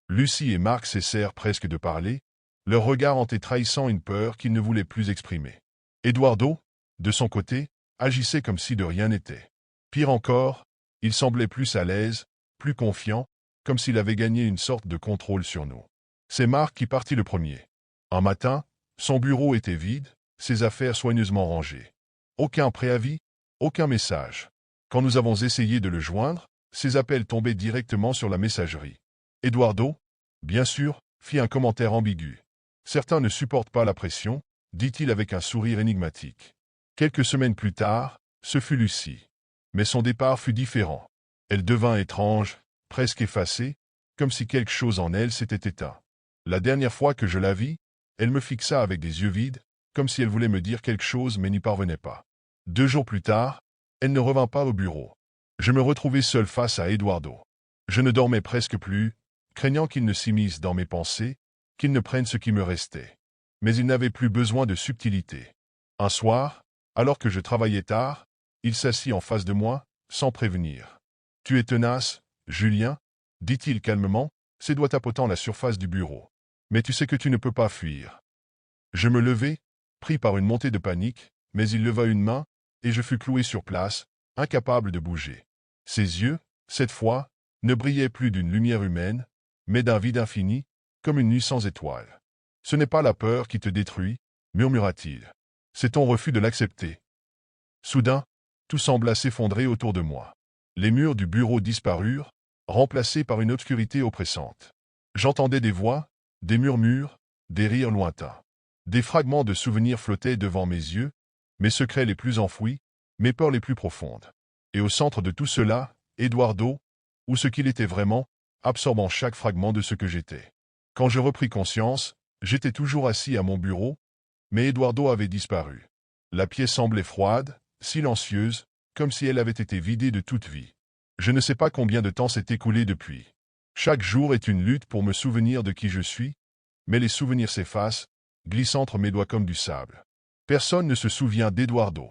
Lucie et Marc cessèrent presque de parler, leurs regards hantés trahissant une peur qu'ils ne voulaient plus exprimer. Eduardo, de son côté, agissait comme si de rien n'était. Pire encore, il semblait plus à l'aise, plus confiant, comme s'il avait gagné une sorte de contrôle sur nous. C'est Marc qui partit le premier. Un matin, son bureau était vide, ses affaires soigneusement rangées. Aucun préavis, aucun message. Quand nous avons essayé de le joindre, ses appels tombaient directement sur la messagerie. Eduardo, bien sûr, fit un commentaire ambigu. Certains ne supportent pas la pression, dit-il avec un sourire énigmatique. Quelques semaines plus tard, ce fut Lucie. Mais son départ fut différent. Elle devint étrange, presque effacée, comme si quelque chose en elle s'était éteint. La dernière fois que je la vis, elle me fixa avec des yeux vides, comme si elle voulait me dire quelque chose mais n'y parvenait pas. 2 jours plus tard, elle ne revint pas au bureau. Je me retrouvai seul face à Eduardo. Je ne dormais presque plus, craignant qu'il ne s'immisce dans mes pensées, qu'il ne prenne ce qui me restait. Mais il n'avait plus besoin de subtilité. Un soir, alors que je travaillais tard, il s'assit en face de moi, sans prévenir. « Tu es tenace, Julien ?» dit-il calmement, ses doigts tapotant la surface du bureau. « Mais tu sais que tu ne peux pas fuir. » Je me levai, pris par une montée de panique, mais il leva une main, et je fus cloué sur place, incapable de bouger. Ses yeux, cette fois, ne brillaient plus d'une lumière humaine, mais d'un vide infini, comme une nuit sans étoiles. « Ce n'est pas la peur qui te détruit, » murmura-t-il. « C'est ton refus de l'accepter. » Soudain, tout sembla s'effondrer autour de moi. Les murs du bureau disparurent, remplacés par une obscurité oppressante. J'entendais des voix, des murmures, des rires lointains. Des fragments de souvenirs flottaient devant mes yeux, mes secrets les plus enfouis, mes peurs les plus profondes. Et au centre de tout cela, Eduardo, ou ce qu'il était vraiment, absorbant chaque fragment de ce que j'étais. Quand je repris conscience, j'étais toujours assis à mon bureau, mais Eduardo avait disparu. La pièce semblait froide, silencieuse, comme si elle avait été vidée de toute vie. Je ne sais pas combien de temps s'est écoulé depuis. Chaque jour est une lutte pour me souvenir de qui je suis, mais les souvenirs s'effacent, glissant entre mes doigts comme du sable. Personne ne se souvient d'Eduardo.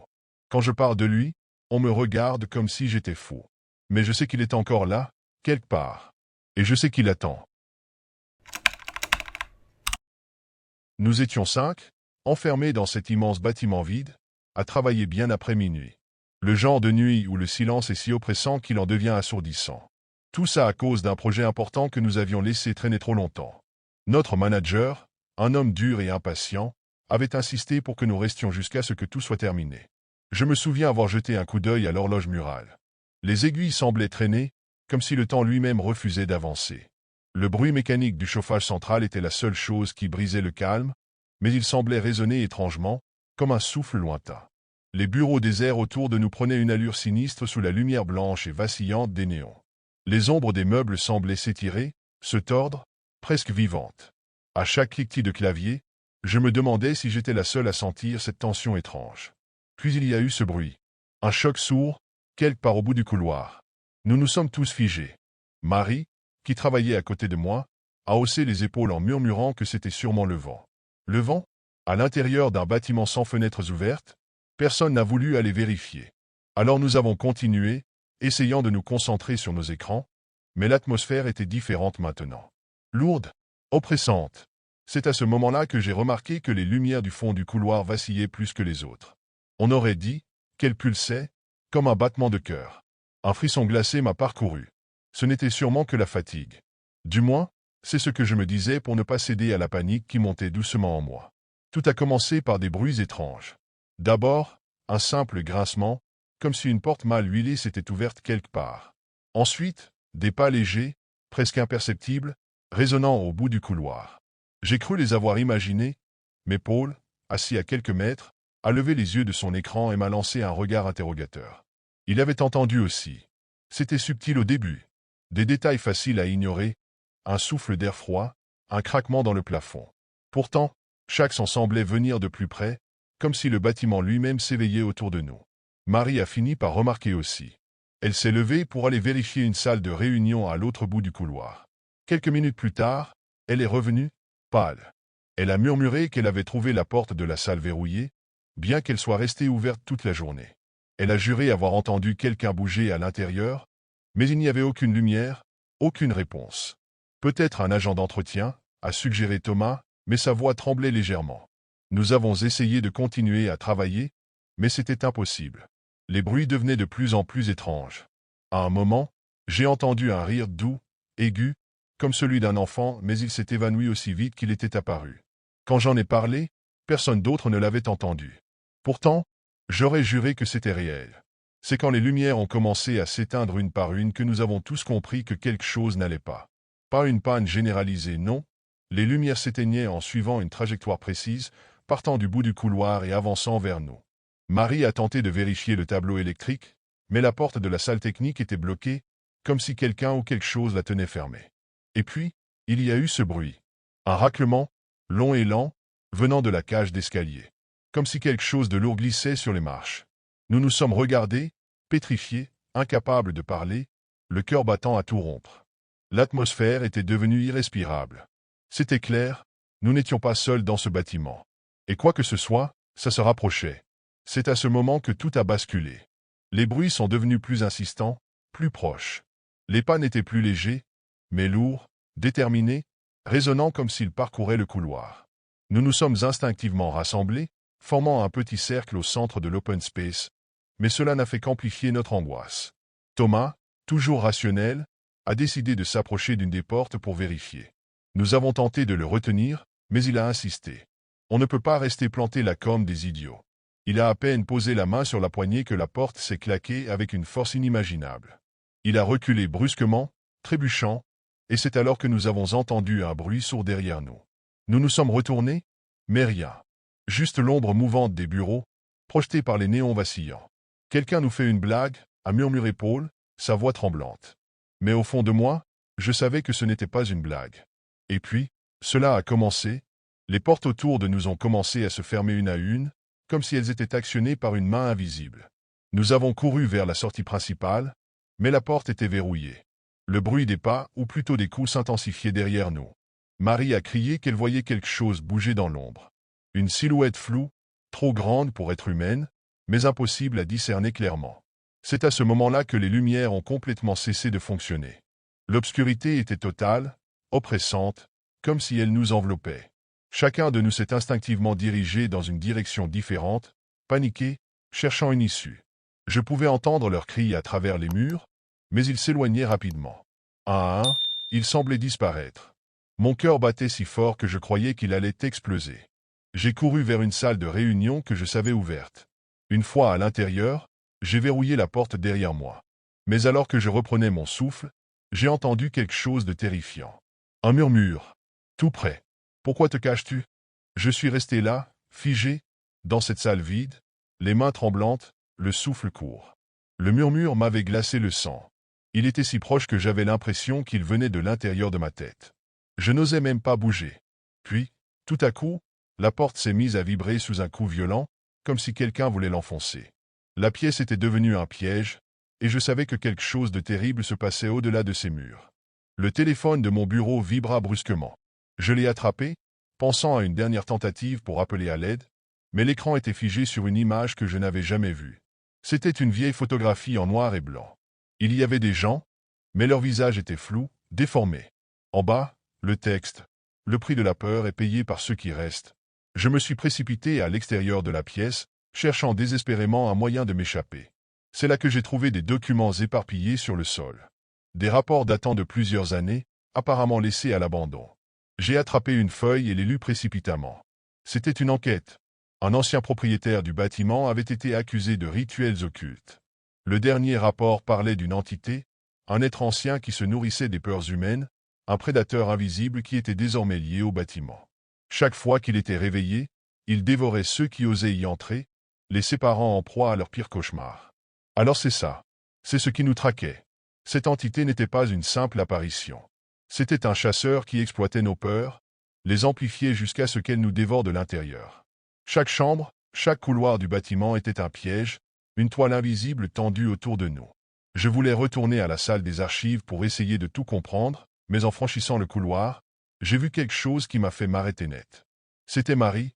Quand je parle de lui, on me regarde comme si j'étais fou. Mais je sais qu'il est encore là, quelque part. Et je sais qu'il attend. Nous étions 5, enfermés dans cet immense bâtiment vide, à travailler bien après minuit. Le genre de nuit où le silence est si oppressant qu'il en devient assourdissant. Tout ça à cause d'un projet important que nous avions laissé traîner trop longtemps. Notre manager, un homme dur et impatient, avait insisté pour que nous restions jusqu'à ce que tout soit terminé. Je me souviens avoir jeté un coup d'œil à l'horloge murale. Les aiguilles semblaient traîner, comme si le temps lui-même refusait d'avancer. Le bruit mécanique du chauffage central était la seule chose qui brisait le calme, mais il semblait résonner étrangement, comme un souffle lointain. Les bureaux déserts autour de nous prenaient une allure sinistre sous la lumière blanche et vacillante des néons. Les ombres des meubles semblaient s'étirer, se tordre, presque vivantes. À chaque cliquetis de clavier, je me demandais si j'étais la seule à sentir cette tension étrange. Puis il y a eu ce bruit. Un choc sourd, quelque part au bout du couloir. Nous nous sommes tous figés. Marie, qui travaillait à côté de moi, a haussé les épaules en murmurant que c'était sûrement le vent. Le vent? À l'intérieur d'un bâtiment sans fenêtres ouvertes? Personne n'a voulu aller vérifier. Alors nous avons continué, essayant de nous concentrer sur nos écrans, mais l'atmosphère était différente maintenant. Lourde, oppressante. C'est à ce moment-là que j'ai remarqué que les lumières du fond du couloir vacillaient plus que les autres. On aurait dit qu'elles pulsaient, comme un battement de cœur. Un frisson glacé m'a parcouru. Ce n'était sûrement que la fatigue. Du moins, c'est ce que je me disais pour ne pas céder à la panique qui montait doucement en moi. Tout a commencé par des bruits étranges. D'abord, un simple grincement, comme si une porte mal huilée s'était ouverte quelque part. Ensuite, des pas légers, presque imperceptibles, résonnant au bout du couloir. J'ai cru les avoir imaginés, mais Paul, assis à quelques mètres, a levé les yeux de son écran et m'a lancé un regard interrogateur. Il avait entendu aussi. C'était subtil au début. Des détails faciles à ignorer, un souffle d'air froid, un craquement dans le plafond. Pourtant, chaque son semblait venir de plus près, comme si le bâtiment lui-même s'éveillait autour de nous. Marie a fini par remarquer aussi. Elle s'est levée pour aller vérifier une salle de réunion à l'autre bout du couloir. Quelques minutes plus tard, elle est revenue, pâle. Elle a murmuré qu'elle avait trouvé la porte de la salle verrouillée, bien qu'elle soit restée ouverte toute la journée. Elle a juré avoir entendu quelqu'un bouger à l'intérieur, mais il n'y avait aucune lumière, aucune réponse. Peut-être un agent d'entretien, a suggéré Thomas, mais sa voix tremblait légèrement. Nous avons essayé de continuer à travailler, mais c'était impossible. Les bruits devenaient de plus en plus étranges. À un moment, j'ai entendu un rire doux, aigu, comme celui d'un enfant, mais il s'est évanoui aussi vite qu'il était apparu. Quand j'en ai parlé, personne d'autre ne l'avait entendu. Pourtant, j'aurais juré que c'était réel. C'est quand les lumières ont commencé à s'éteindre une par une que nous avons tous compris que quelque chose n'allait pas. Pas une panne généralisée, non. Les lumières s'éteignaient en suivant une trajectoire précise, partant du bout du couloir et avançant vers nous. Marie a tenté de vérifier le tableau électrique, mais la porte de la salle technique était bloquée, comme si quelqu'un ou quelque chose la tenait fermée. Et puis, il y a eu ce bruit. Un raclement, long et lent, venant de la cage d'escalier. Comme si quelque chose de lourd glissait sur les marches. Nous nous sommes regardés, pétrifiés, incapables de parler, le cœur battant à tout rompre. L'atmosphère était devenue irrespirable. C'était clair, nous n'étions pas seuls dans ce bâtiment. Et quoi que ce soit, ça se rapprochait. C'est à ce moment que tout a basculé. Les bruits sont devenus plus insistants, plus proches. Les pas n'étaient plus légers, mais lourds, déterminés, résonnant comme s'ils parcouraient le couloir. Nous nous sommes instinctivement rassemblés, formant un petit cercle au centre de l'open space, mais cela n'a fait qu'amplifier notre angoisse. Thomas, toujours rationnel, a décidé de s'approcher d'une des portes pour vérifier. Nous avons tenté de le retenir, mais il a insisté. On ne peut pas rester planté là comme des idiots. Il a à peine posé la main sur la poignée que la porte s'est claquée avec une force inimaginable. Il a reculé brusquement, trébuchant, et c'est alors que nous avons entendu un bruit sourd derrière nous. Nous nous sommes retournés, mais rien. Juste l'ombre mouvante des bureaux, projetée par les néons vacillants. Quelqu'un nous fait une blague, a murmuré Paul, sa voix tremblante. Mais au fond de moi, je savais que ce n'était pas une blague. Et puis, cela a commencé. Les portes autour de nous ont commencé à se fermer une à une, comme si elles étaient actionnées par une main invisible. Nous avons couru vers la sortie principale, mais la porte était verrouillée. Le bruit des pas, ou plutôt des coups, s'intensifiait derrière nous. Marie a crié qu'elle voyait quelque chose bouger dans l'ombre. Une silhouette floue, trop grande pour être humaine, mais impossible à discerner clairement. C'est à ce moment-là que les lumières ont complètement cessé de fonctionner. L'obscurité était totale, oppressante, comme si elle nous enveloppait. Chacun de nous s'est instinctivement dirigé dans une direction différente, paniqué, cherchant une issue. Je pouvais entendre leurs cris à travers les murs, mais ils s'éloignaient rapidement. Un à un, ils semblaient disparaître. Mon cœur battait si fort que je croyais qu'il allait exploser. J'ai couru vers une salle de réunion que je savais ouverte. Une fois à l'intérieur, j'ai verrouillé la porte derrière moi. Mais alors que je reprenais mon souffle, j'ai entendu quelque chose de terrifiant. Un murmure. Tout près. « Pourquoi te caches-tu » Je suis resté là, figé, Dans cette salle vide, les mains tremblantes, le souffle court. Le murmure m'avait glacé le sang. Il était si proche que j'avais l'impression qu'il venait de l'intérieur de ma tête. Je n'osais même pas bouger. Puis, tout à coup, la porte s'est mise à vibrer sous un coup violent, comme si quelqu'un voulait l'enfoncer. La pièce était devenue un piège, et je savais que quelque chose de terrible se passait au-delà de ces murs. Le téléphone de mon bureau vibra brusquement. Je l'ai attrapé, pensant à une dernière tentative pour appeler à l'aide, mais l'écran était figé sur une image que je n'avais jamais vue. C'était une vieille photographie en noir et blanc. Il y avait des gens, mais leur visage était flou, déformé. En bas, le texte. Le prix de la peur est payé par ceux qui restent. Je me suis précipité à l'extérieur de la pièce, cherchant désespérément un moyen de m'échapper. C'est là que j'ai trouvé des documents éparpillés sur le sol. Des rapports datant de plusieurs années, apparemment laissés à l'abandon. J'ai attrapé une feuille et l'ai lue précipitamment. C'était une enquête. Un ancien propriétaire du bâtiment avait été accusé de rituels occultes. Le dernier rapport parlait d'une entité, un être ancien qui se nourrissait des peurs humaines, un prédateur invisible qui était désormais lié au bâtiment. Chaque fois qu'il était réveillé, il dévorait ceux qui osaient y entrer, les séparant en proie à leur pire cauchemar. Alors c'est ça. C'est ce qui nous traquait. Cette entité n'était pas une simple apparition. C'était un chasseur qui exploitait nos peurs, les amplifiait jusqu'à ce qu'elles nous dévorent de l'intérieur. Chaque chambre, chaque couloir du bâtiment était un piège, une toile invisible tendue autour de nous. Je voulais retourner à la salle des archives pour essayer de tout comprendre, mais en franchissant le couloir, j'ai vu quelque chose qui m'a fait m'arrêter net. C'était Marie,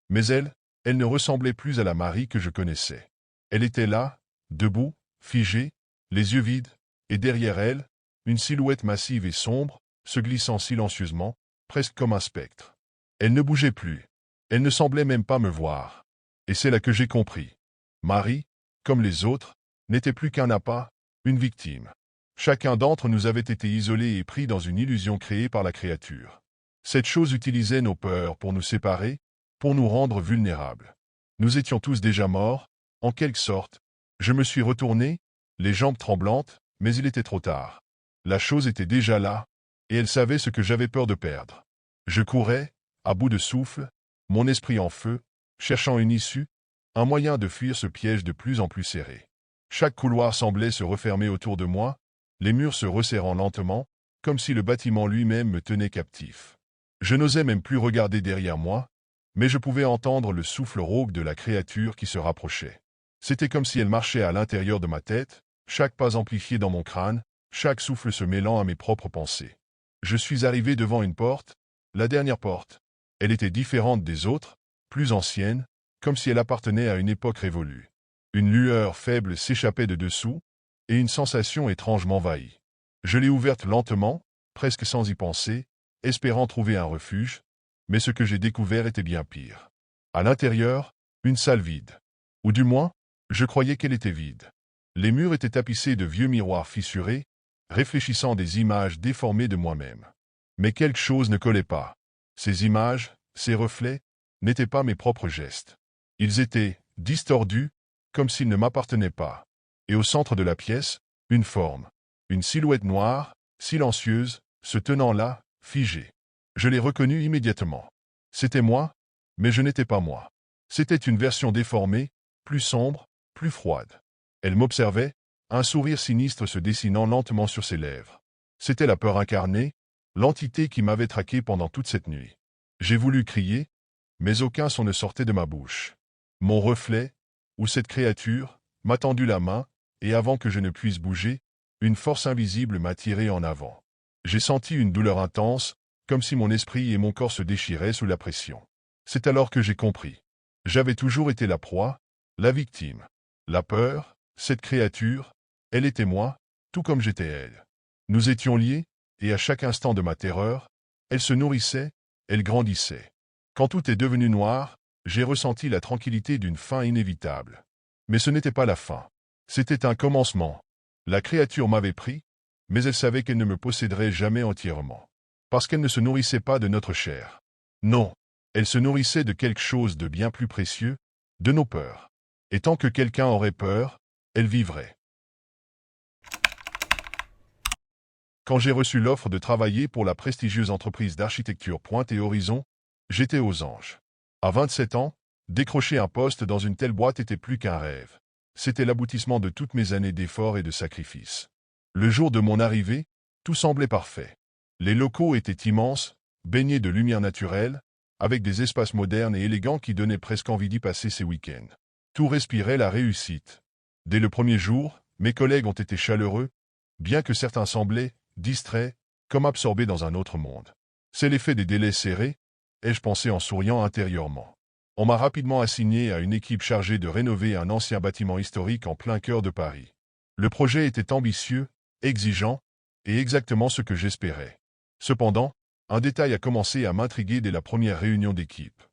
mais elle ne ressemblait plus à la Marie que je connaissais. Elle était là, debout, figée, les yeux vides, et derrière elle, une silhouette massive et sombre, se glissant silencieusement, presque comme un spectre. Elle ne bougeait plus. Elle ne semblait même pas me voir. Et c'est là que j'ai compris. Marie, comme les autres, n'était plus qu'un appât, une victime. Chacun d'entre nous avait été isolé et pris dans une illusion créée par la créature. Cette chose utilisait nos peurs pour nous séparer, pour nous rendre vulnérables. Nous étions tous déjà morts, en quelque sorte. Je me suis retourné, les jambes tremblantes, mais il était trop tard. La chose était déjà là, et elle savait ce que j'avais peur de perdre. Je courais, à bout de souffle, mon esprit en feu, cherchant une issue, un moyen de fuir ce piège de plus en plus serré. Chaque couloir semblait se refermer autour de moi, les murs se resserrant lentement, comme si le bâtiment lui-même me tenait captif. Je n'osais même plus regarder derrière moi, mais je pouvais entendre le souffle rauque de la créature qui se rapprochait. C'était comme si elle marchait à l'intérieur de ma tête, chaque pas amplifié dans mon crâne, chaque souffle se mêlant à mes propres pensées. Je suis arrivé devant une porte, la dernière porte. Elle était différente des autres, plus ancienne, comme si elle appartenait à une époque révolue. Une lueur faible s'échappait de dessous, et une sensation étrange m'envahit. Je l'ai ouverte lentement, presque sans y penser, espérant trouver un refuge, mais ce que j'ai découvert était bien pire. À l'intérieur, une salle vide. Ou du moins, je croyais qu'elle était vide. Les murs étaient tapissés de vieux miroirs fissurés, réfléchissant des images déformées de moi-même. Mais quelque chose ne collait pas. Ces images, ces reflets, n'étaient pas mes propres gestes. Ils étaient distordus, comme s'ils ne m'appartenaient pas. Et au centre de la pièce, une forme, une silhouette noire, silencieuse, se tenant là, figée. Je l'ai reconnue immédiatement. C'était moi, mais je n'étais pas moi. C'était une version déformée, plus sombre, plus froide. Elle m'observait, un sourire sinistre se dessinant lentement sur ses lèvres. C'était la peur incarnée, l'entité qui m'avait traqué pendant toute cette nuit. J'ai voulu crier, mais aucun son ne sortait de ma bouche. Mon reflet, ou cette créature, m'a tendu la main, et avant que je ne puisse bouger, une force invisible m'a tiré en avant. J'ai senti une douleur intense, comme si mon esprit et mon corps se déchiraient sous la pression. C'est alors que j'ai compris. J'avais toujours été la proie, la victime. La peur, cette créature, elle était moi, tout comme j'étais elle. Nous étions liés, et à chaque instant de ma terreur, elle se nourrissait, elle grandissait. Quand tout est devenu noir, j'ai ressenti la tranquillité d'une fin inévitable. Mais ce n'était pas la fin. C'était un commencement. La créature m'avait pris, mais elle savait qu'elle ne me posséderait jamais entièrement. Parce qu'elle ne se nourrissait pas de notre chair. Non, elle se nourrissait de quelque chose de bien plus précieux, de nos peurs. Et tant que quelqu'un aurait peur, elle vivrait. Quand j'ai reçu l'offre de travailler pour la prestigieuse entreprise d'architecture Pointe et Horizon, j'étais aux anges. À 27 ans, Décrocher un poste dans une telle boîte était plus qu'un rêve. C'était l'aboutissement de toutes mes années d'efforts et de sacrifices. Le jour de mon arrivée, tout semblait parfait. Les locaux étaient immenses, baignés de lumière naturelle, avec des espaces modernes et élégants qui donnaient presque envie d'y passer ses week-ends. Tout respirait la réussite. Dès le premier jour, mes collègues ont été chaleureux, bien que certains semblaient distraits, comme absorbés dans un autre monde. C'est l'effet des délais serrés, ai-je pensé en souriant intérieurement. On m'a rapidement assigné à une équipe chargée de rénover un ancien bâtiment historique en plein cœur de Paris. Le projet était ambitieux, exigeant, et exactement ce que j'espérais. Cependant, un détail a commencé à m'intriguer dès la première réunion d'équipe.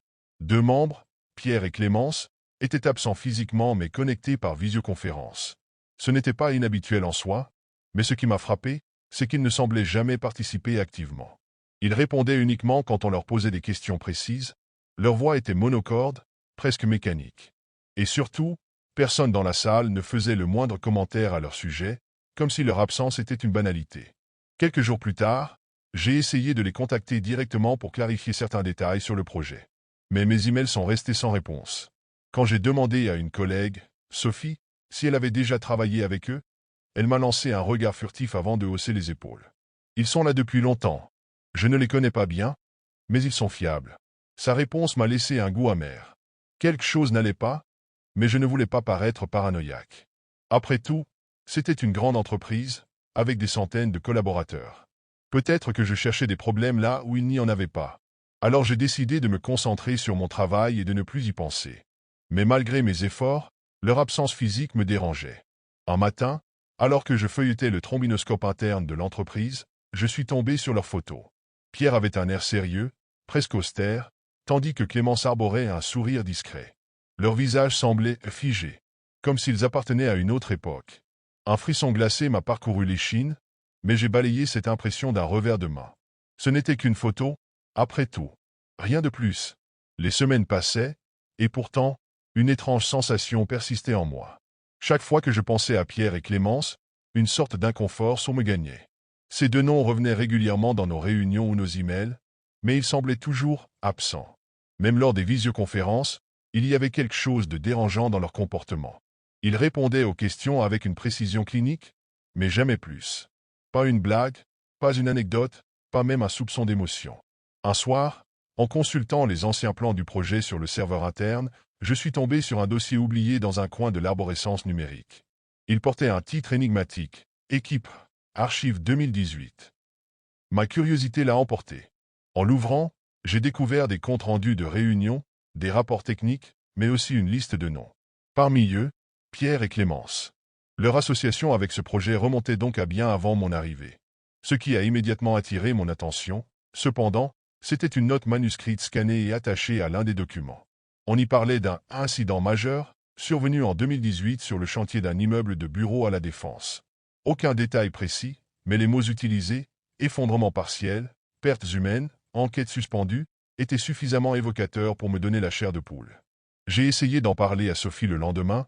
2 membres, Pierre et Clémence, étaient absents physiquement mais connectés par visioconférence. Ce n'était pas inhabituel en soi, mais ce qui m'a frappé, c'est qu'ils ne semblaient jamais participer activement. Ils répondaient uniquement quand on leur posait des questions précises, leur voix était monocorde, presque mécanique. Et surtout, personne dans la salle ne faisait le moindre commentaire à leur sujet, comme si leur absence était une banalité. Quelques jours plus tard, j'ai essayé de les contacter directement pour clarifier certains détails sur le projet. Mais mes emails sont restés sans réponse. Quand j'ai demandé à une collègue, Sophie, si elle avait déjà travaillé avec eux, elle m'a lancé un regard furtif avant de hausser les épaules. Ils sont là depuis longtemps. Je ne les connais pas bien, mais ils sont fiables. Sa réponse m'a laissé un goût amer. Quelque chose n'allait pas, mais je ne voulais pas paraître paranoïaque. Après tout, c'était une grande entreprise, avec des centaines de collaborateurs. Peut-être que je cherchais des problèmes là où il n'y en avait pas. Alors j'ai décidé de me concentrer sur mon travail et de ne plus y penser. Mais malgré mes efforts, leur absence physique me dérangeait. Un matin, alors que je feuilletais le trombinoscope interne de l'entreprise, je suis tombé sur leurs photos. Pierre avait un air sérieux, presque austère, tandis que Clémence arborait un sourire discret. Leurs visages semblaient figés, comme s'ils appartenaient à une autre époque. Un frisson glacé m'a parcouru l'échine, mais j'ai balayé cette impression d'un revers de main. Ce n'était qu'une photo, après tout. Rien de plus. Les semaines passaient, et pourtant, une étrange sensation persistait en moi. Chaque fois que je pensais à Pierre et Clémence, une sorte d'inconfort me gagnait. Ces 2 noms revenaient régulièrement dans nos réunions ou nos emails, mais ils semblaient toujours absents. Même lors des visioconférences, il y avait quelque chose de dérangeant dans leur comportement. Ils répondaient aux questions avec une précision clinique, mais jamais plus. Pas une blague, pas une anecdote, pas même un soupçon d'émotion. Un soir, en consultant les anciens plans du projet sur le serveur interne, je suis tombé sur un dossier oublié dans un coin de l'arborescence numérique. Il portait un titre énigmatique, Équipe, Archives 2018. Ma curiosité l'a emporté. En l'ouvrant, j'ai découvert des comptes rendus de réunions, des rapports techniques, mais aussi une liste de noms. Parmi eux, Pierre et Clémence. Leur association avec ce projet remontait donc à bien avant mon arrivée. Ce qui a immédiatement attiré mon attention, cependant, c'était une note manuscrite scannée et attachée à l'un des documents. On y parlait d'un incident majeur, survenu en 2018 sur le chantier d'un immeuble de bureaux à La Défense. Aucun détail précis, mais les mots utilisés, effondrement partiel, pertes humaines, enquête suspendue, étaient suffisamment évocateurs pour me donner la chair de poule. J'ai essayé d'en parler à Sophie le lendemain,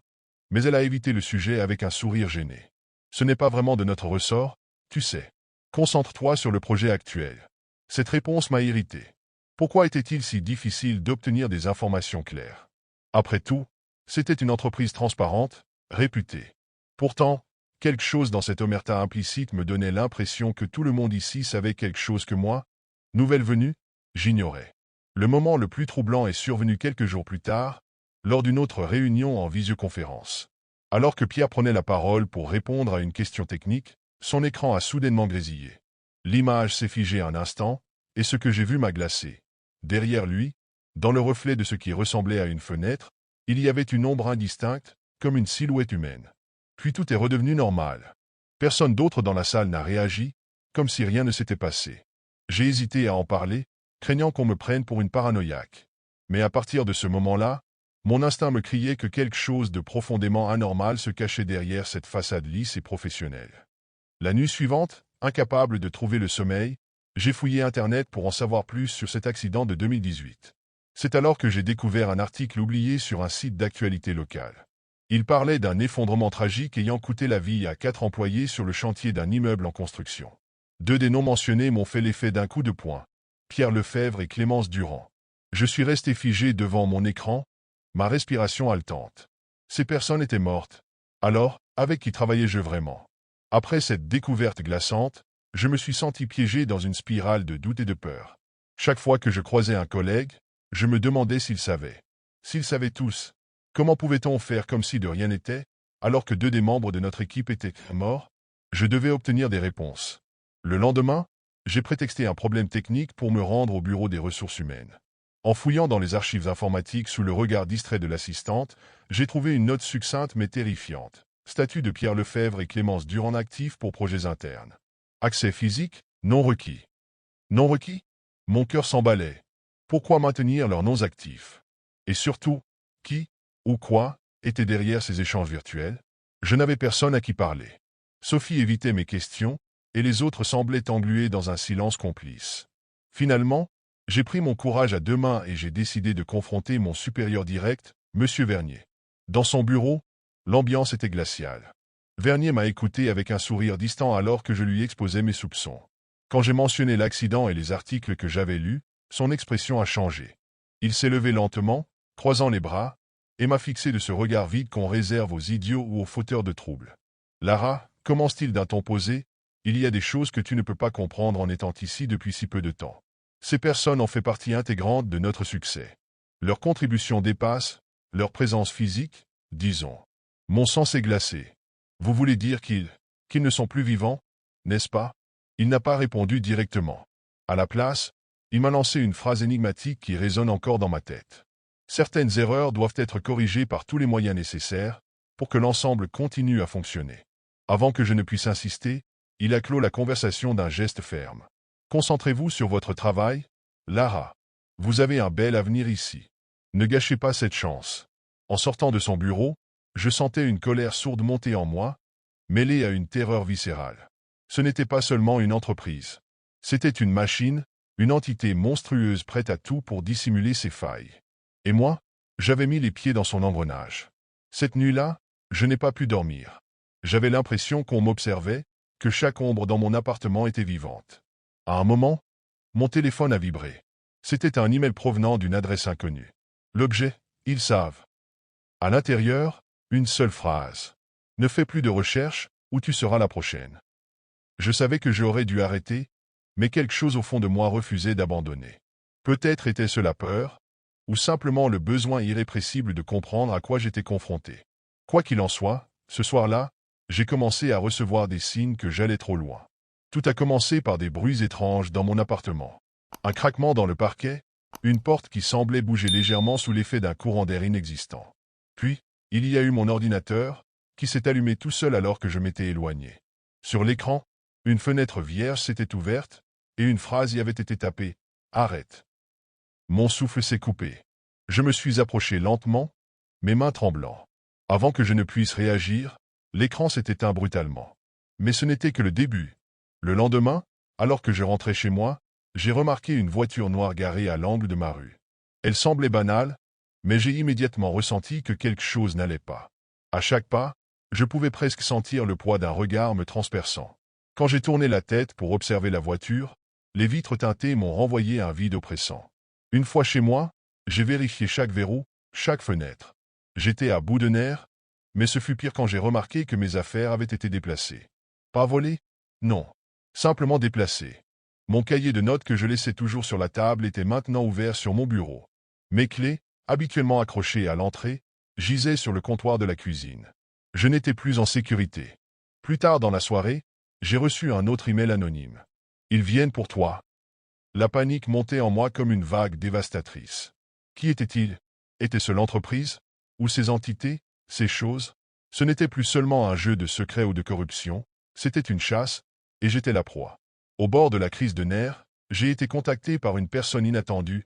mais elle a évité le sujet avec un sourire gêné. Ce n'est pas vraiment de notre ressort, tu sais. Concentre-toi sur le projet actuel. Cette réponse m'a irrité. Pourquoi était-il si difficile d'obtenir des informations claires? Après tout, c'était une entreprise transparente, réputée. Pourtant, quelque chose dans cette omerta implicite me donnait l'impression que tout le monde ici savait quelque chose que moi, nouvelle venue, j'ignorais. Le moment le plus troublant est survenu quelques jours plus tard, lors d'une autre réunion en visioconférence. Alors que Pierre prenait la parole pour répondre à une question technique, son écran a soudainement grésillé. L'image s'est figée un instant, et ce que j'ai vu m'a glacé. Derrière lui, dans le reflet de ce qui ressemblait à une fenêtre, il y avait une ombre indistincte, comme une silhouette humaine. Puis tout est redevenu normal. Personne d'autre dans la salle n'a réagi, comme si rien ne s'était passé. J'ai hésité à en parler, craignant qu'on me prenne pour une paranoïaque. Mais à partir de ce moment-là, mon instinct me criait que quelque chose de profondément anormal se cachait derrière cette façade lisse et professionnelle. La nuit suivante, incapable de trouver le sommeil, j'ai fouillé Internet pour en savoir plus sur cet accident de 2018. C'est alors que j'ai découvert un article oublié sur un site d'actualité locale. Il parlait d'un effondrement tragique ayant coûté la vie à 4 employés sur le chantier d'un immeuble en construction. 2 des noms mentionnés m'ont fait l'effet d'un coup de poing. Pierre Lefebvre et Clémence Durand. Je suis resté figé devant mon écran, ma respiration haletante. Ces personnes étaient mortes. Alors, avec qui travaillais-je vraiment? Après cette découverte glaçante, je me suis senti piégé dans une spirale de doute et de peur. Chaque fois que je croisais un collègue, je me demandais s'ils savaient. S'ils savaient tous, comment pouvait-on faire comme si de rien n'était, alors que deux des membres de notre équipe étaient morts? Je devais obtenir des réponses. Le lendemain, j'ai prétexté un problème technique pour me rendre au bureau des ressources humaines. En fouillant dans les archives informatiques sous le regard distrait de l'assistante, j'ai trouvé une note succincte mais terrifiante. Statut de Pierre Lefebvre et Clémence Durand actifs pour projets internes. Accès physique, non requis. Non requis? Mon cœur s'emballait. Pourquoi maintenir leurs noms actifs? Et surtout, qui, ou quoi, était derrière ces échanges virtuels? Je n'avais personne à qui parler. Sophie évitait mes questions, et les autres semblaient englués dans un silence complice. Finalement, j'ai pris mon courage à deux mains et j'ai décidé de confronter mon supérieur direct, M. Vernier. Dans son bureau, l'ambiance était glaciale. Vernier m'a écouté avec un sourire distant alors que je lui exposais mes soupçons. Quand j'ai mentionné l'accident et les articles que j'avais lus, son expression a changé. Il s'est levé lentement, croisant les bras, et m'a fixé de ce regard vide qu'on réserve aux idiots ou aux fauteurs de troubles. Lara, commence-t-il d'un ton posé, il y a des choses que tu ne peux pas comprendre en étant ici depuis si peu de temps. Ces personnes ont fait partie intégrante de notre succès. Leur contribution dépasse, leur présence physique, disons. Mon sang s'est glacé. Vous voulez dire qu'ils ne sont plus vivants, n'est-ce pas? Il n'a pas répondu directement. À la place, il m'a lancé une phrase énigmatique qui résonne encore dans ma tête. Certaines erreurs doivent être corrigées par tous les moyens nécessaires pour que l'ensemble continue à fonctionner. Avant que je ne puisse insister, il a clos la conversation d'un geste ferme. Concentrez-vous sur votre travail, Lara. Vous avez un bel avenir ici. Ne gâchez pas cette chance. En sortant de son bureau, je sentais une colère sourde monter en moi, mêlée à une terreur viscérale. Ce n'était pas seulement une entreprise. C'était une machine, une entité monstrueuse prête à tout pour dissimuler ses failles. Et moi, j'avais mis les pieds dans son engrenage. Cette nuit-là, je n'ai pas pu dormir. J'avais l'impression qu'on m'observait, que chaque ombre dans mon appartement était vivante. À un moment, mon téléphone a vibré. C'était un email provenant d'une adresse inconnue. L'objet, ils savent. À l'intérieur, une seule phrase. Ne fais plus de recherches, ou tu seras la prochaine. Je savais que j'aurais dû arrêter, mais quelque chose au fond de moi refusait d'abandonner. Peut-être était-ce la peur, ou simplement le besoin irrépressible de comprendre à quoi j'étais confronté. Quoi qu'il en soit, ce soir-là, j'ai commencé à recevoir des signes que j'allais trop loin. Tout a commencé par des bruits étranges dans mon appartement. Un craquement dans le parquet, une porte qui semblait bouger légèrement sous l'effet d'un courant d'air inexistant. Puis, il y a eu mon ordinateur, qui s'est allumé tout seul alors que je m'étais éloigné. Sur l'écran, une fenêtre vierge s'était ouverte, et une phrase y avait été tapée. « Arrête ». Mon souffle s'est coupé. Je me suis approché lentement, mes mains tremblant. Avant que je ne puisse réagir, l'écran s'est éteint brutalement. Mais ce n'était que le début. Le lendemain, alors que je rentrais chez moi, j'ai remarqué une voiture noire garée à l'angle de ma rue. Elle semblait banale, mais j'ai immédiatement ressenti que quelque chose n'allait pas. À chaque pas, je pouvais presque sentir le poids d'un regard me transperçant. Quand j'ai tourné la tête pour observer la voiture, les vitres teintées m'ont renvoyé à un vide oppressant. Une fois chez moi, j'ai vérifié chaque verrou, chaque fenêtre. J'étais à bout de nerfs, mais ce fut pire quand j'ai remarqué que mes affaires avaient été déplacées. Pas volées? Non. Simplement déplacées. Mon cahier de notes que je laissais toujours sur la table était maintenant ouvert sur mon bureau. Mes clés, habituellement accrochées à l'entrée, gisaient sur le comptoir de la cuisine. Je n'étais plus en sécurité. Plus tard dans la soirée, j'ai reçu un autre email anonyme. Ils viennent pour toi. La panique montait en moi comme une vague dévastatrice. Qui était-il? Était-ce l'entreprise? Ou ces entités? Ces choses? Ce n'était plus seulement un jeu de secret ou de corruption, c'était une chasse, et j'étais la proie. Au bord de la crise de nerfs, j'ai été contacté par une personne inattendue,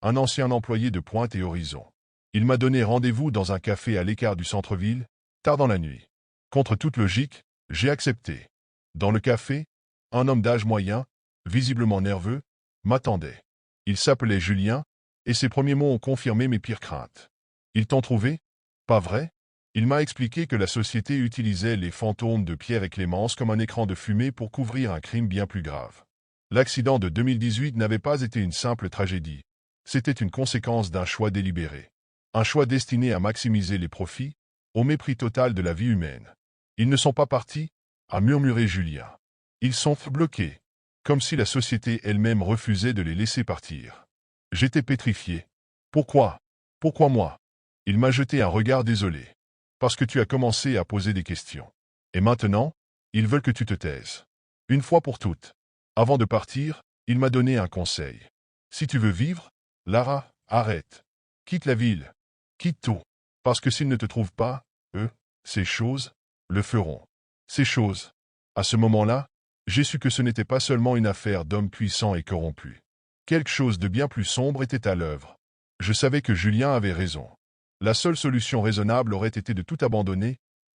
un ancien employé de Pointe et Horizon. Il m'a donné rendez-vous dans un café à l'écart du centre-ville, tard dans la nuit. Contre toute logique, j'ai accepté. Dans le café, un homme d'âge moyen, visiblement nerveux, m'attendait. Il s'appelait Julien, et ses premiers mots ont confirmé mes pires craintes. Ils t'ont trouvé? Pas vrai? Il m'a expliqué que la société utilisait les fantômes de Pierre et Clémence comme un écran de fumée pour couvrir un crime bien plus grave. L'accident de 2018 n'avait pas été une simple tragédie. C'était une conséquence d'un choix délibéré. Un choix destiné à maximiser les profits, au mépris total de la vie humaine. Ils ne sont pas partis, a murmuré Julien. Ils sont bloqués, comme si la société elle-même refusait de les laisser partir. J'étais pétrifié. Pourquoi? Pourquoi moi? Il m'a jeté un regard désolé. Parce que tu as commencé à poser des questions. Et maintenant, ils veulent que tu te taises. Une fois pour toutes. Avant de partir, il m'a donné un conseil. Si tu veux vivre, Lara, arrête. Quitte la ville. Quitte tout. Parce que s'ils ne te trouvent pas, eux, ces choses, le feront. Ces choses. À ce moment-là, j'ai su que ce n'était pas seulement une affaire d'hommes puissants et corrompus. Quelque chose de bien plus sombre était à l'œuvre. Je savais que Julien avait raison. La seule solution raisonnable aurait été de tout abandonner,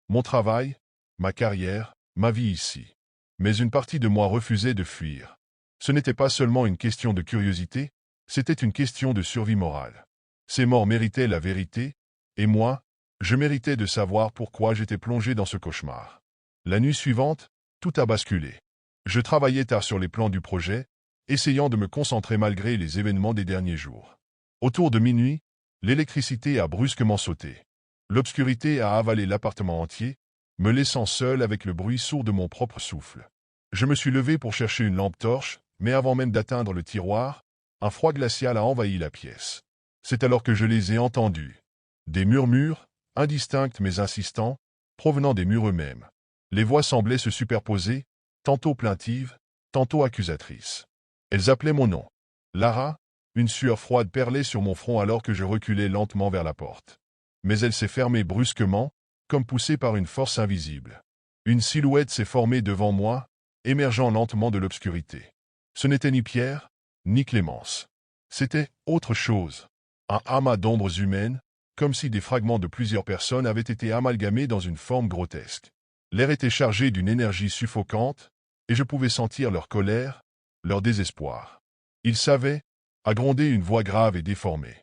mon travail, ma carrière, ma vie ici. Mais une partie de moi refusait de fuir. Ce n'était pas seulement une question de curiosité, c'était une question de survie morale. Ces morts méritaient la vérité, et moi, je méritais de savoir pourquoi j'étais plongé dans ce cauchemar. La nuit suivante, tout a basculé. Je travaillais tard sur les plans du projet, essayant de me concentrer malgré les événements des derniers jours. Autour de minuit, l'électricité a brusquement sauté. L'obscurité a avalé l'appartement entier, me laissant seul avec le bruit sourd de mon propre souffle. Je me suis levé pour chercher une lampe torche, mais avant même d'atteindre le tiroir, un froid glacial a envahi la pièce. C'est alors que je les ai entendus. Des murmures, indistincts mais insistants, provenant des murs eux-mêmes. Les voix semblaient se superposer, tantôt plaintives, tantôt accusatrices. Elles appelaient mon nom. Lara, une sueur froide perlait sur mon front alors que je reculais lentement vers la porte. Mais elle s'est fermée brusquement, comme poussée par une force invisible. Une silhouette s'est formée devant moi, émergeant lentement de l'obscurité. Ce n'était ni Pierre, ni Clémence. C'était autre chose. Un amas d'ombres humaines, comme si des fragments de plusieurs personnes avaient été amalgamés dans une forme grotesque. L'air était chargé d'une énergie suffocante, et je pouvais sentir leur colère, leur désespoir. Ils savaient, a grondé une voix grave et déformée.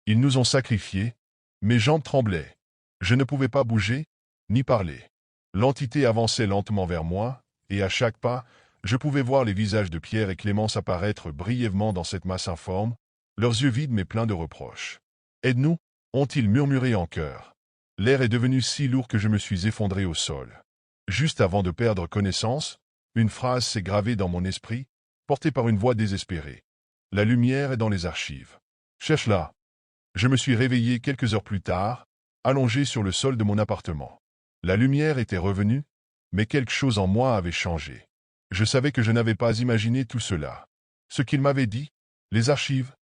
Ils nous ont sacrifiés, mes jambes tremblaient. Je ne pouvais pas bouger, ni parler. L'entité avançait lentement vers moi, et à chaque pas, je pouvais voir les visages de Pierre et Clémence apparaître brièvement dans cette masse informe, leurs yeux vides mais pleins de reproches. « Aide-nous » ont-ils murmuré en chœur. L'air est devenu si lourd que je me suis effondré au sol. Juste avant de perdre connaissance, une phrase s'est gravée dans mon esprit, portée par une voix désespérée. « La lumière est dans les archives. Cherche-la. » Je me suis réveillé quelques heures plus tard, allongé sur le sol de mon appartement. La lumière était revenue, mais quelque chose en moi avait changé. Je savais que je n'avais pas imaginé tout cela. Ce qu'il m'avait dit, les archives.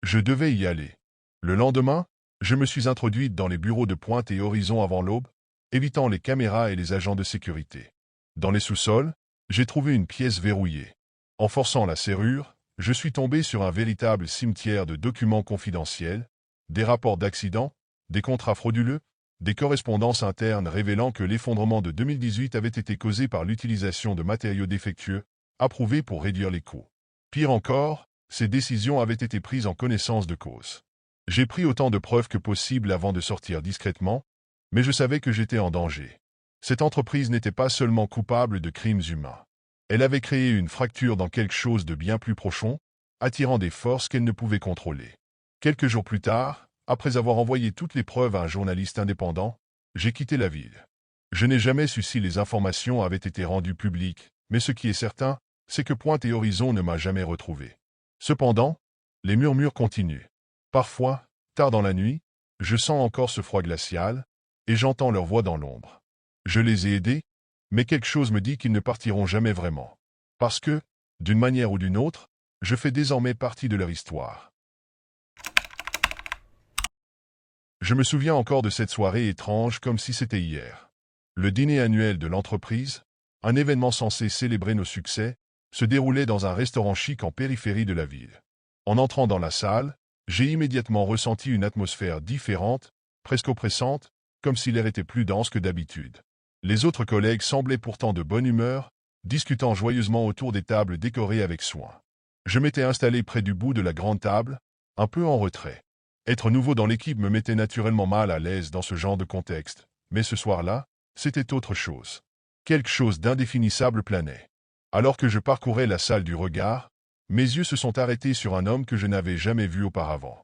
Je devais y aller. Le lendemain, je me suis introduite dans les bureaux de Pointe et Horizon avant l'aube, évitant les caméras et les agents de sécurité. Dans les sous-sols, j'ai trouvé une pièce verrouillée. En forçant la serrure, je suis tombé sur un véritable cimetière de documents confidentiels, des rapports d'accidents, des contrats frauduleux, des correspondances internes révélant que l'effondrement de 2018 avait été causé par l'utilisation de matériaux défectueux, approuvés pour réduire les coûts. Pire encore, ces décisions avaient été prises en connaissance de cause. J'ai pris autant de preuves que possible avant de sortir discrètement, mais je savais que j'étais en danger. Cette entreprise n'était pas seulement coupable de crimes humains. Elle avait créé une fracture dans quelque chose de bien plus profond, attirant des forces qu'elle ne pouvait contrôler. Quelques jours plus tard, après avoir envoyé toutes les preuves à un journaliste indépendant, j'ai quitté la ville. Je n'ai jamais su si les informations avaient été rendues publiques, mais ce qui est certain, c'est que Pointe et Horizon ne m'a jamais retrouvé. Cependant, les murmures continuent. Parfois, tard dans la nuit, je sens encore ce froid glacial, et j'entends leur voix dans l'ombre. Je les ai aidés, mais quelque chose me dit qu'ils ne partiront jamais vraiment. Parce que, d'une manière ou d'une autre, je fais désormais partie de leur histoire. Je me souviens encore de cette soirée étrange comme si c'était hier. Le dîner annuel de l'entreprise, un événement censé célébrer nos succès, se déroulait dans un restaurant chic en périphérie de la ville. En entrant dans la salle, j'ai immédiatement ressenti une atmosphère différente, presque oppressante, comme si l'air était plus dense que d'habitude. Les autres collègues semblaient pourtant de bonne humeur, discutant joyeusement autour des tables décorées avec soin. Je m'étais installé près du bout de la grande table, un peu en retrait. Être nouveau dans l'équipe me mettait naturellement mal à l'aise dans ce genre de contexte, mais ce soir-là, c'était autre chose. Quelque chose d'indéfinissable planait. Alors que je parcourais la salle du regard, mes yeux se sont arrêtés sur un homme que je n'avais jamais vu auparavant.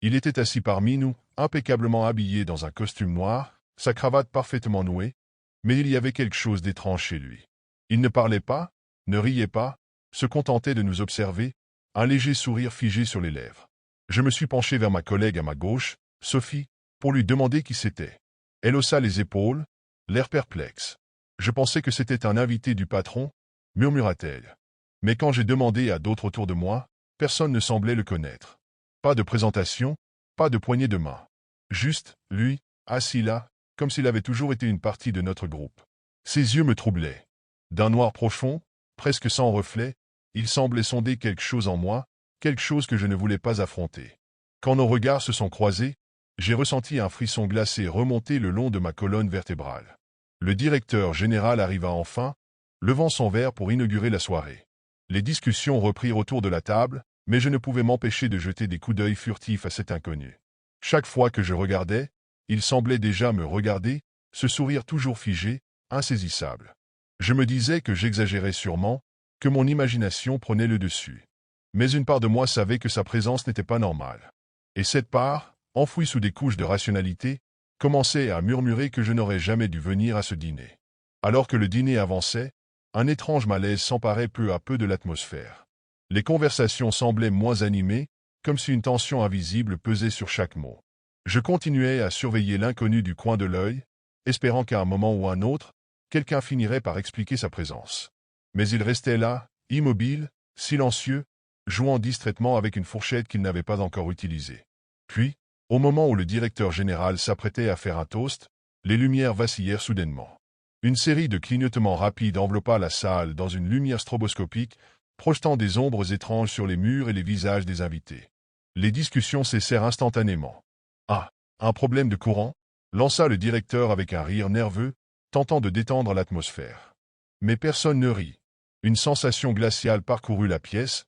Il était assis parmi nous, impeccablement habillé dans un costume noir, sa cravate parfaitement nouée, mais il y avait quelque chose d'étrange chez lui. Il ne parlait pas, ne riait pas, se contentait de nous observer, un léger sourire figé sur les lèvres. Je me suis penché vers ma collègue à ma gauche, Sophie, pour lui demander qui c'était. Elle haussa les épaules, l'air perplexe. Je pensais que c'était un invité du patron, murmura-t-elle. Mais quand j'ai demandé à d'autres autour de moi, personne ne semblait le connaître. Pas de présentation, pas de poignée de main. Juste, lui, assis là, comme s'il avait toujours été une partie de notre groupe. Ses yeux me troublaient. D'un noir profond, presque sans reflet, il semblait sonder quelque chose en moi, quelque chose que je ne voulais pas affronter. Quand nos regards se sont croisés, j'ai ressenti un frisson glacé remonter le long de ma colonne vertébrale. Le directeur général arriva enfin, levant son verre pour inaugurer la soirée. Les discussions reprirent autour de la table, mais je ne pouvais m'empêcher de jeter des coups d'œil furtifs à cet inconnu. Chaque fois que je regardais, il semblait déjà me regarder, ce sourire toujours figé, insaisissable. Je me disais que j'exagérais sûrement, que mon imagination prenait le dessus. Mais une part de moi savait que sa présence n'était pas normale. Et cette part, enfouie sous des couches de rationalité, commençait à murmurer que je n'aurais jamais dû venir à ce dîner. Alors que le dîner avançait, un étrange malaise s'emparait peu à peu de l'atmosphère. Les conversations semblaient moins animées, comme si une tension invisible pesait sur chaque mot. Je continuais à surveiller l'inconnu du coin de l'œil, espérant qu'à un moment ou un autre, quelqu'un finirait par expliquer sa présence. Mais il restait là, immobile, silencieux, jouant distraitement avec une fourchette qu'il n'avait pas encore utilisée. Puis, au moment où le directeur général s'apprêtait à faire un toast, les lumières vacillèrent soudainement. Une série de clignotements rapides enveloppa la salle dans une lumière stroboscopique, projetant des ombres étranges sur les murs et les visages des invités. Les discussions cessèrent instantanément. « Ah, un problème de courant ?» lança le directeur avec un rire nerveux, tentant de détendre l'atmosphère. Mais personne ne rit. Une sensation glaciale parcourut la pièce,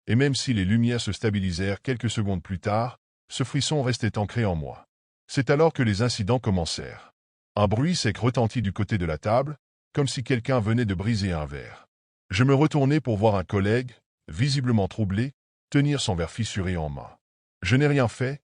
et même si les lumières se stabilisèrent quelques secondes plus tard, ce frisson restait ancré en moi. C'est alors que les incidents commencèrent. Un bruit sec retentit du côté de la table, comme si quelqu'un venait de briser un verre. Je me retournai pour voir un collègue, visiblement troublé, tenir son verre fissuré en main. « Je n'ai rien fait, »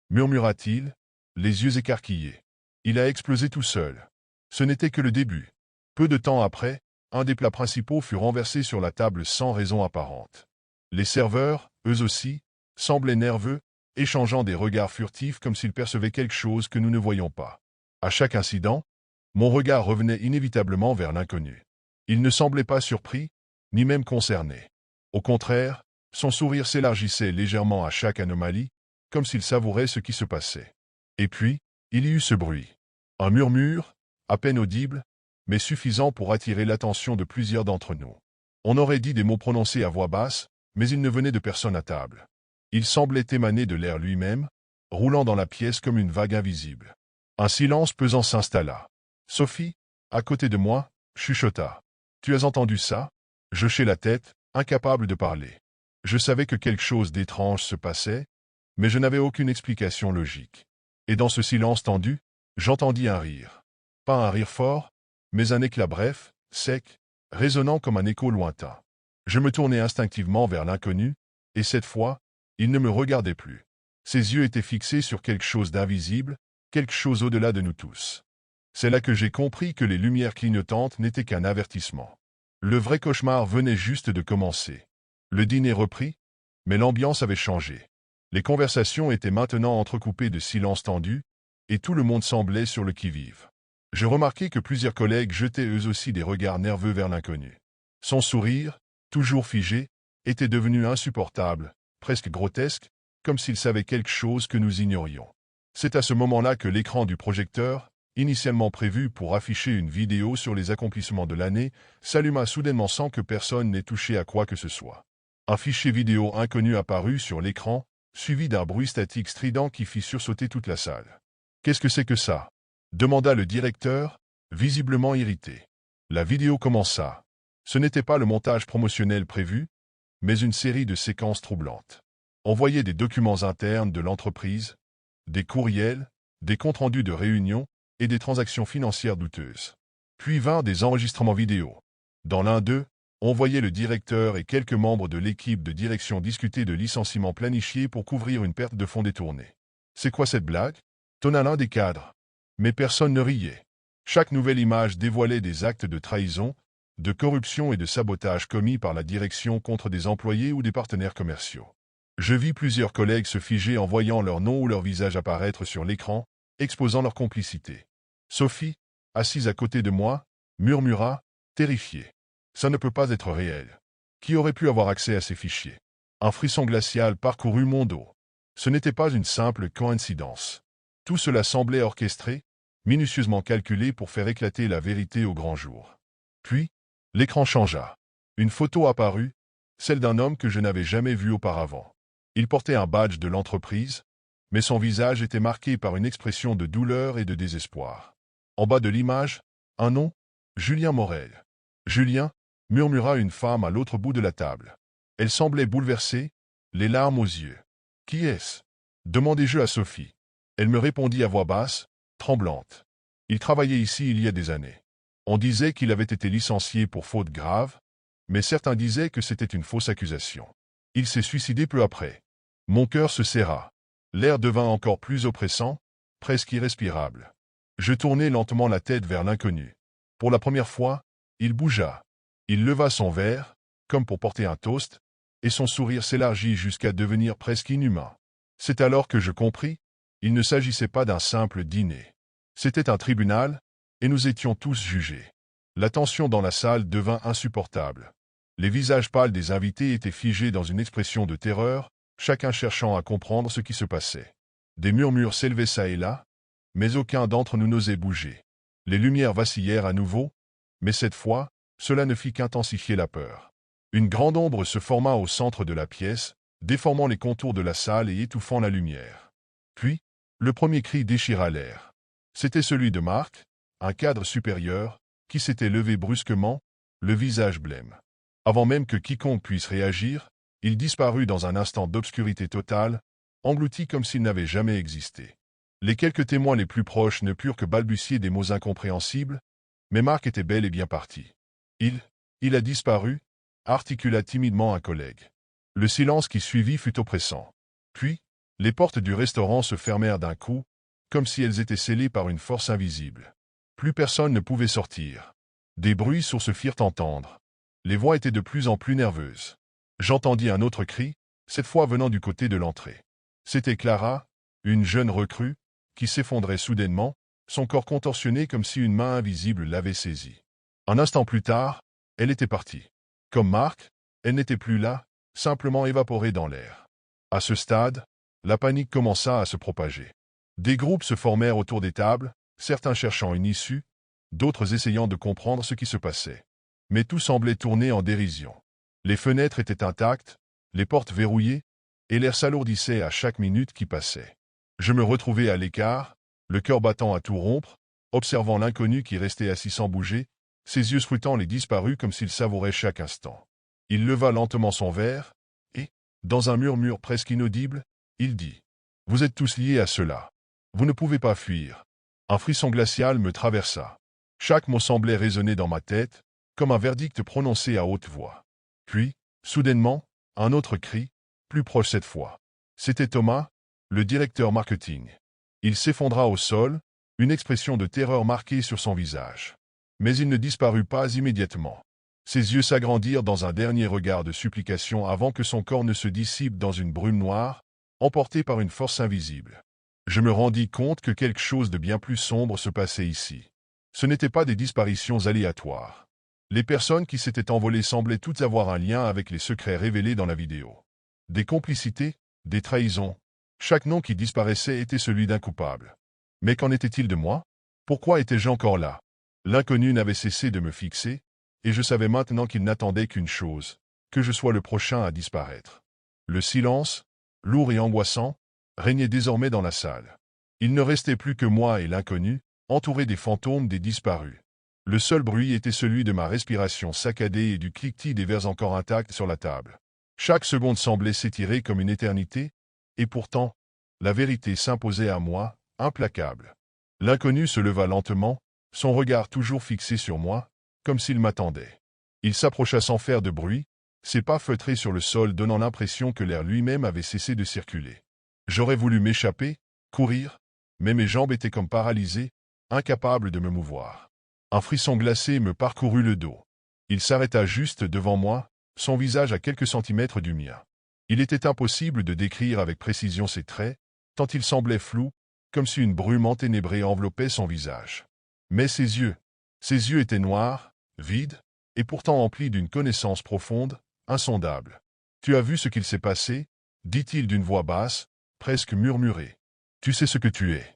murmura-t-il, les yeux écarquillés. Il a explosé tout seul. Ce n'était que le début. Peu de temps après, un des plats principaux fut renversé sur la table sans raison apparente. Les serveurs, eux aussi, semblaient nerveux, échangeant des regards furtifs comme s'ils percevaient quelque chose que nous ne voyions pas. À chaque incident, mon regard revenait inévitablement vers l'inconnu. Il ne semblait pas surpris, ni même concerné. Au contraire, son sourire s'élargissait légèrement à chaque anomalie, comme s'il savourait ce qui se passait. Et puis, il y eut ce bruit. Un murmure, à peine audible, mais suffisant pour attirer l'attention de plusieurs d'entre nous. On aurait dit des mots prononcés à voix basse, mais ils ne venaient de personne à table. Ils semblaient émaner de l'air lui-même, roulant dans la pièce comme une vague invisible. Un silence pesant s'installa. Sophie, à côté de moi, chuchota. « Tu as entendu ça ?» Je hochai la tête, incapable de parler. Je savais que quelque chose d'étrange se passait, mais je n'avais aucune explication logique. Et dans ce silence tendu, j'entendis un rire. Pas un rire fort, mais un éclat bref, sec, résonnant comme un écho lointain. Je me tournai instinctivement vers l'inconnu, et cette fois, il ne me regardait plus. Ses yeux étaient fixés sur quelque chose d'invisible, quelque chose au-delà de nous tous. C'est là que j'ai compris que les lumières clignotantes n'étaient qu'un avertissement. Le vrai cauchemar venait juste de commencer. Le dîner reprit, mais l'ambiance avait changé. Les conversations étaient maintenant entrecoupées de silences tendus, et tout le monde semblait sur le qui-vive. Je remarquai que plusieurs collègues jetaient eux aussi des regards nerveux vers l'inconnu. Son sourire, toujours figé, était devenu insupportable, presque grotesque, comme s'il savait quelque chose que nous ignorions. C'est à ce moment-là que l'écran du projecteur, initialement prévu pour afficher une vidéo sur les accomplissements de l'année, s'alluma soudainement sans que personne n'ait touché à quoi que ce soit. Un fichier vidéo inconnu apparut sur l'écran, suivi d'un bruit statique strident qui fit sursauter toute la salle. « Qu'est-ce que c'est que ça ?» demanda le directeur, visiblement irrité. La vidéo commença. Ce n'était pas le montage promotionnel prévu, mais une série de séquences troublantes. On voyait des documents internes de l'entreprise, des courriels, des comptes rendus de réunions et des transactions financières douteuses. Puis vinrent des enregistrements vidéo. Dans l'un d'eux, on voyait le directeur et quelques membres de l'équipe de direction discuter de licenciements planifiés pour couvrir une perte de fonds détournés. C'est quoi cette blague? Tonna l'un des cadres. Mais personne ne riait. Chaque nouvelle image dévoilait des actes de trahison, de corruption et de sabotage commis par la direction contre des employés ou des partenaires commerciaux. Je vis plusieurs collègues se figer en voyant leur nom ou leur visage apparaître sur l'écran, exposant leur complicité. Sophie, assise à côté de moi, murmura, terrifiée. Ça ne peut pas être réel. Qui aurait pu avoir accès à ces fichiers? Un frisson glacial parcourut mon dos. Ce n'était pas une simple coïncidence. Tout cela semblait orchestré, minutieusement calculé pour faire éclater la vérité au grand jour. Puis, l'écran changea. Une photo apparut, celle d'un homme que je n'avais jamais vu auparavant. Il portait un badge de l'entreprise, mais son visage était marqué par une expression de douleur et de désespoir. En bas de l'image, un nom, Julien Morel. Julien, murmura une femme à l'autre bout de la table. Elle semblait bouleversée, les larmes aux yeux. Qui est-ce? Demandai-je à Sophie. Elle me répondit à voix basse, tremblante. Il travaillait ici il y a des années. On disait qu'il avait été licencié pour faute grave, mais certains disaient que c'était une fausse accusation. Il s'est suicidé peu après. Mon cœur se serra. L'air devint encore plus oppressant, presque irrespirable. Je tournai lentement la tête vers l'inconnu. Pour la première fois, il bougea. Il leva son verre, comme pour porter un toast, et son sourire s'élargit jusqu'à devenir presque inhumain. C'est alors que je compris, il ne s'agissait pas d'un simple dîner. C'était un tribunal, et nous étions tous jugés. La tension dans la salle devint insupportable. Les visages pâles des invités étaient figés dans une expression de terreur, chacun cherchant à comprendre ce qui se passait. Des murmures s'élevaient çà et là, mais aucun d'entre nous n'osait bouger. Les lumières vacillèrent à nouveau, mais cette fois, cela ne fit qu'intensifier la peur. Une grande ombre se forma au centre de la pièce, déformant les contours de la salle et étouffant la lumière. Puis, le premier cri déchira l'air. C'était celui de Marc, un cadre supérieur, qui s'était levé brusquement, le visage blême. Avant même que quiconque puisse réagir, il disparut dans un instant d'obscurité totale, englouti comme s'il n'avait jamais existé. Les quelques témoins les plus proches ne purent que balbutier des mots incompréhensibles, mais Marc était bel et bien parti. Il a disparu, articula timidement un collègue. Le silence qui suivit fut oppressant. Puis, les portes du restaurant se fermèrent d'un coup, comme si elles étaient scellées par une force invisible. Plus personne ne pouvait sortir. Des bruits sourds se firent entendre. Les voix étaient de plus en plus nerveuses. J'entendis un autre cri, cette fois venant du côté de l'entrée. C'était Clara, une jeune recrue, qui s'effondrait soudainement, son corps contorsionné comme si une main invisible l'avait saisie. Un instant plus tard, elle était partie. Comme Marc, elle n'était plus là, simplement évaporée dans l'air. À ce stade, la panique commença à se propager. Des groupes se formèrent autour des tables, certains cherchant une issue, d'autres essayant de comprendre ce qui se passait. Mais tout semblait tourner en dérision. Les fenêtres étaient intactes, les portes verrouillées, et l'air s'alourdissait à chaque minute qui passait. Je me retrouvais à l'écart, le cœur battant à tout rompre, observant l'inconnu qui restait assis sans bouger, ses yeux scrutant les disparus comme s'il savourait chaque instant. Il leva lentement son verre, et, dans un murmure presque inaudible, il dit « Vous êtes tous liés à cela. Vous ne pouvez pas fuir. » Un frisson glacial me traversa. Chaque mot semblait résonner dans ma tête, comme un verdict prononcé à haute voix. Puis, soudainement, un autre cri, plus proche cette fois. C'était Thomas, le directeur marketing. Il s'effondra au sol, une expression de terreur marquée sur son visage. Mais il ne disparut pas immédiatement. Ses yeux s'agrandirent dans un dernier regard de supplication avant que son corps ne se dissipe dans une brume noire, emporté par une force invisible. Je me rendis compte que quelque chose de bien plus sombre se passait ici. Ce n'étaient pas des disparitions aléatoires. Les personnes qui s'étaient envolées semblaient toutes avoir un lien avec les secrets révélés dans la vidéo. Des complicités, des trahisons. Chaque nom qui disparaissait était celui d'un coupable. Mais qu'en était-il de moi? Pourquoi étais-je encore là? L'inconnu n'avait cessé de me fixer, et je savais maintenant qu'il n'attendait qu'une chose, que je sois le prochain à disparaître. Le silence, lourd et angoissant, régnait désormais dans la salle. Il ne restait plus que moi et l'inconnu, entouré des fantômes des disparus. Le seul bruit était celui de ma respiration saccadée et du cliquetis des verres encore intacts sur la table. Chaque seconde semblait s'étirer comme une éternité, et pourtant, la vérité s'imposait à moi, implacable. L'inconnu se leva lentement, son regard toujours fixé sur moi, comme s'il m'attendait. Il s'approcha sans faire de bruit, ses pas feutrés sur le sol donnant l'impression que l'air lui-même avait cessé de circuler. J'aurais voulu m'échapper, courir, mais mes jambes étaient comme paralysées, incapables de me mouvoir. Un frisson glacé me parcourut le dos. Il s'arrêta juste devant moi, son visage à quelques centimètres du mien. Il était impossible de décrire avec précision ses traits, tant il semblait flou, comme si une brume enténébrée enveloppait son visage. Mais ses yeux étaient noirs, vides, et pourtant emplis d'une connaissance profonde, insondable. « Tu as vu ce qu'il s'est passé » dit-il d'une voix basse, presque murmurée. « Tu sais ce que tu es. »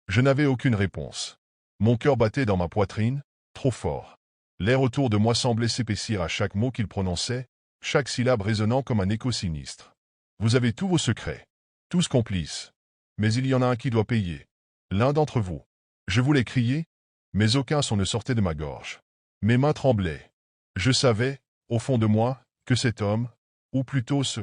Je n'avais aucune réponse. Mon cœur battait dans ma poitrine, trop fort. L'air autour de moi semblait s'épaissir à chaque mot qu'il prononçait, chaque syllabe résonnant comme un écho sinistre. « Vous avez tous vos secrets, tous complices. Mais il y en a un qui doit payer. L'un d'entre vous. » Je voulais crier, mais aucun son ne sortait de ma gorge. Mes mains tremblaient. Je savais, au fond de moi, que cet homme, ou plutôt ce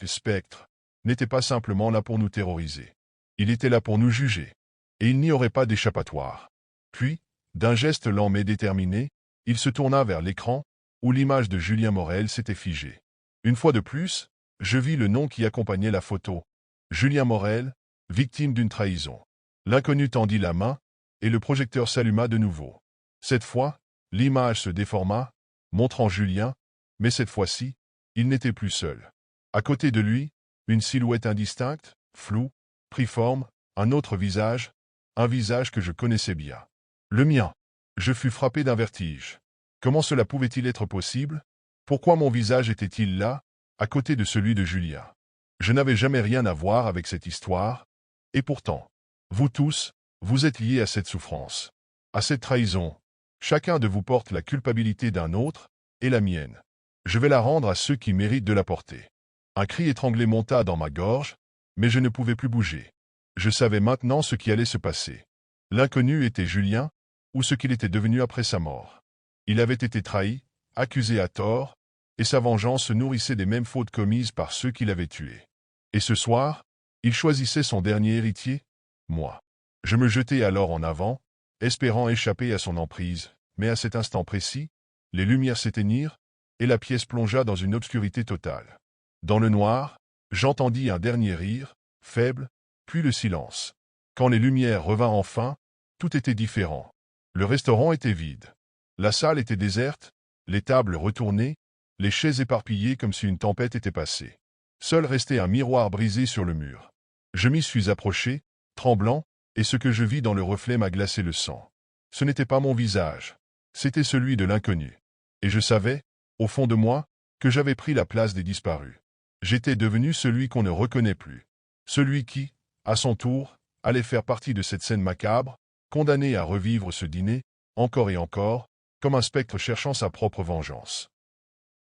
spectre, n'était pas simplement là pour nous terroriser. Il était là pour nous juger. Et il n'y aurait pas d'échappatoire. Puis, d'un geste lent mais déterminé, il se tourna vers l'écran, où l'image de Julien Morel s'était figée. Une fois de plus, je vis le nom qui accompagnait la photo. Julien Morel, victime d'une trahison. L'inconnu tendit la main, et le projecteur s'alluma de nouveau. Cette fois, l'image se déforma, montrant Julien, mais cette fois-ci, il n'était plus seul. À côté de lui, une silhouette indistincte, floue, prit forme, un autre visage, un visage que je connaissais bien. Le mien. Je fus frappé d'un vertige. Comment cela pouvait-il être possible? Pourquoi mon visage était-il là, à côté de celui de Julien? Je n'avais jamais rien à voir avec cette histoire, et pourtant, vous tous, vous êtes liés à cette souffrance, à cette trahison. Chacun de vous porte la culpabilité d'un autre, et la mienne. Je vais la rendre à ceux qui méritent de la porter. Un cri étranglé monta dans ma gorge, mais je ne pouvais plus bouger. Je savais maintenant ce qui allait se passer. L'inconnu était Julien, ou ce qu'il était devenu après sa mort. Il avait été trahi, accusé à tort, et sa vengeance se nourrissait des mêmes fautes commises par ceux qui l'avaient tué. Et ce soir, il choisissait son dernier héritier, moi. Je me jetai alors en avant, espérant échapper à son emprise, mais à cet instant précis, les lumières s'éteignirent, et la pièce plongea dans une obscurité totale. Dans le noir, j'entendis un dernier rire, faible, puis le silence. Quand les lumières revinrent enfin, tout était différent. Le restaurant était vide. La salle était déserte, les tables retournées, les chaises éparpillées comme si une tempête était passée. Seul restait un miroir brisé sur le mur. Je m'y suis approché, tremblant, et ce que je vis dans le reflet m'a glacé le sang. Ce n'était pas mon visage, c'était celui de l'inconnu. Et je savais, au fond de moi, que j'avais pris la place des disparus. J'étais devenu celui qu'on ne reconnaît plus. Celui qui, à son tour, allait faire partie de cette scène macabre, condamné à revivre ce dîner, encore et encore, comme un spectre cherchant sa propre vengeance.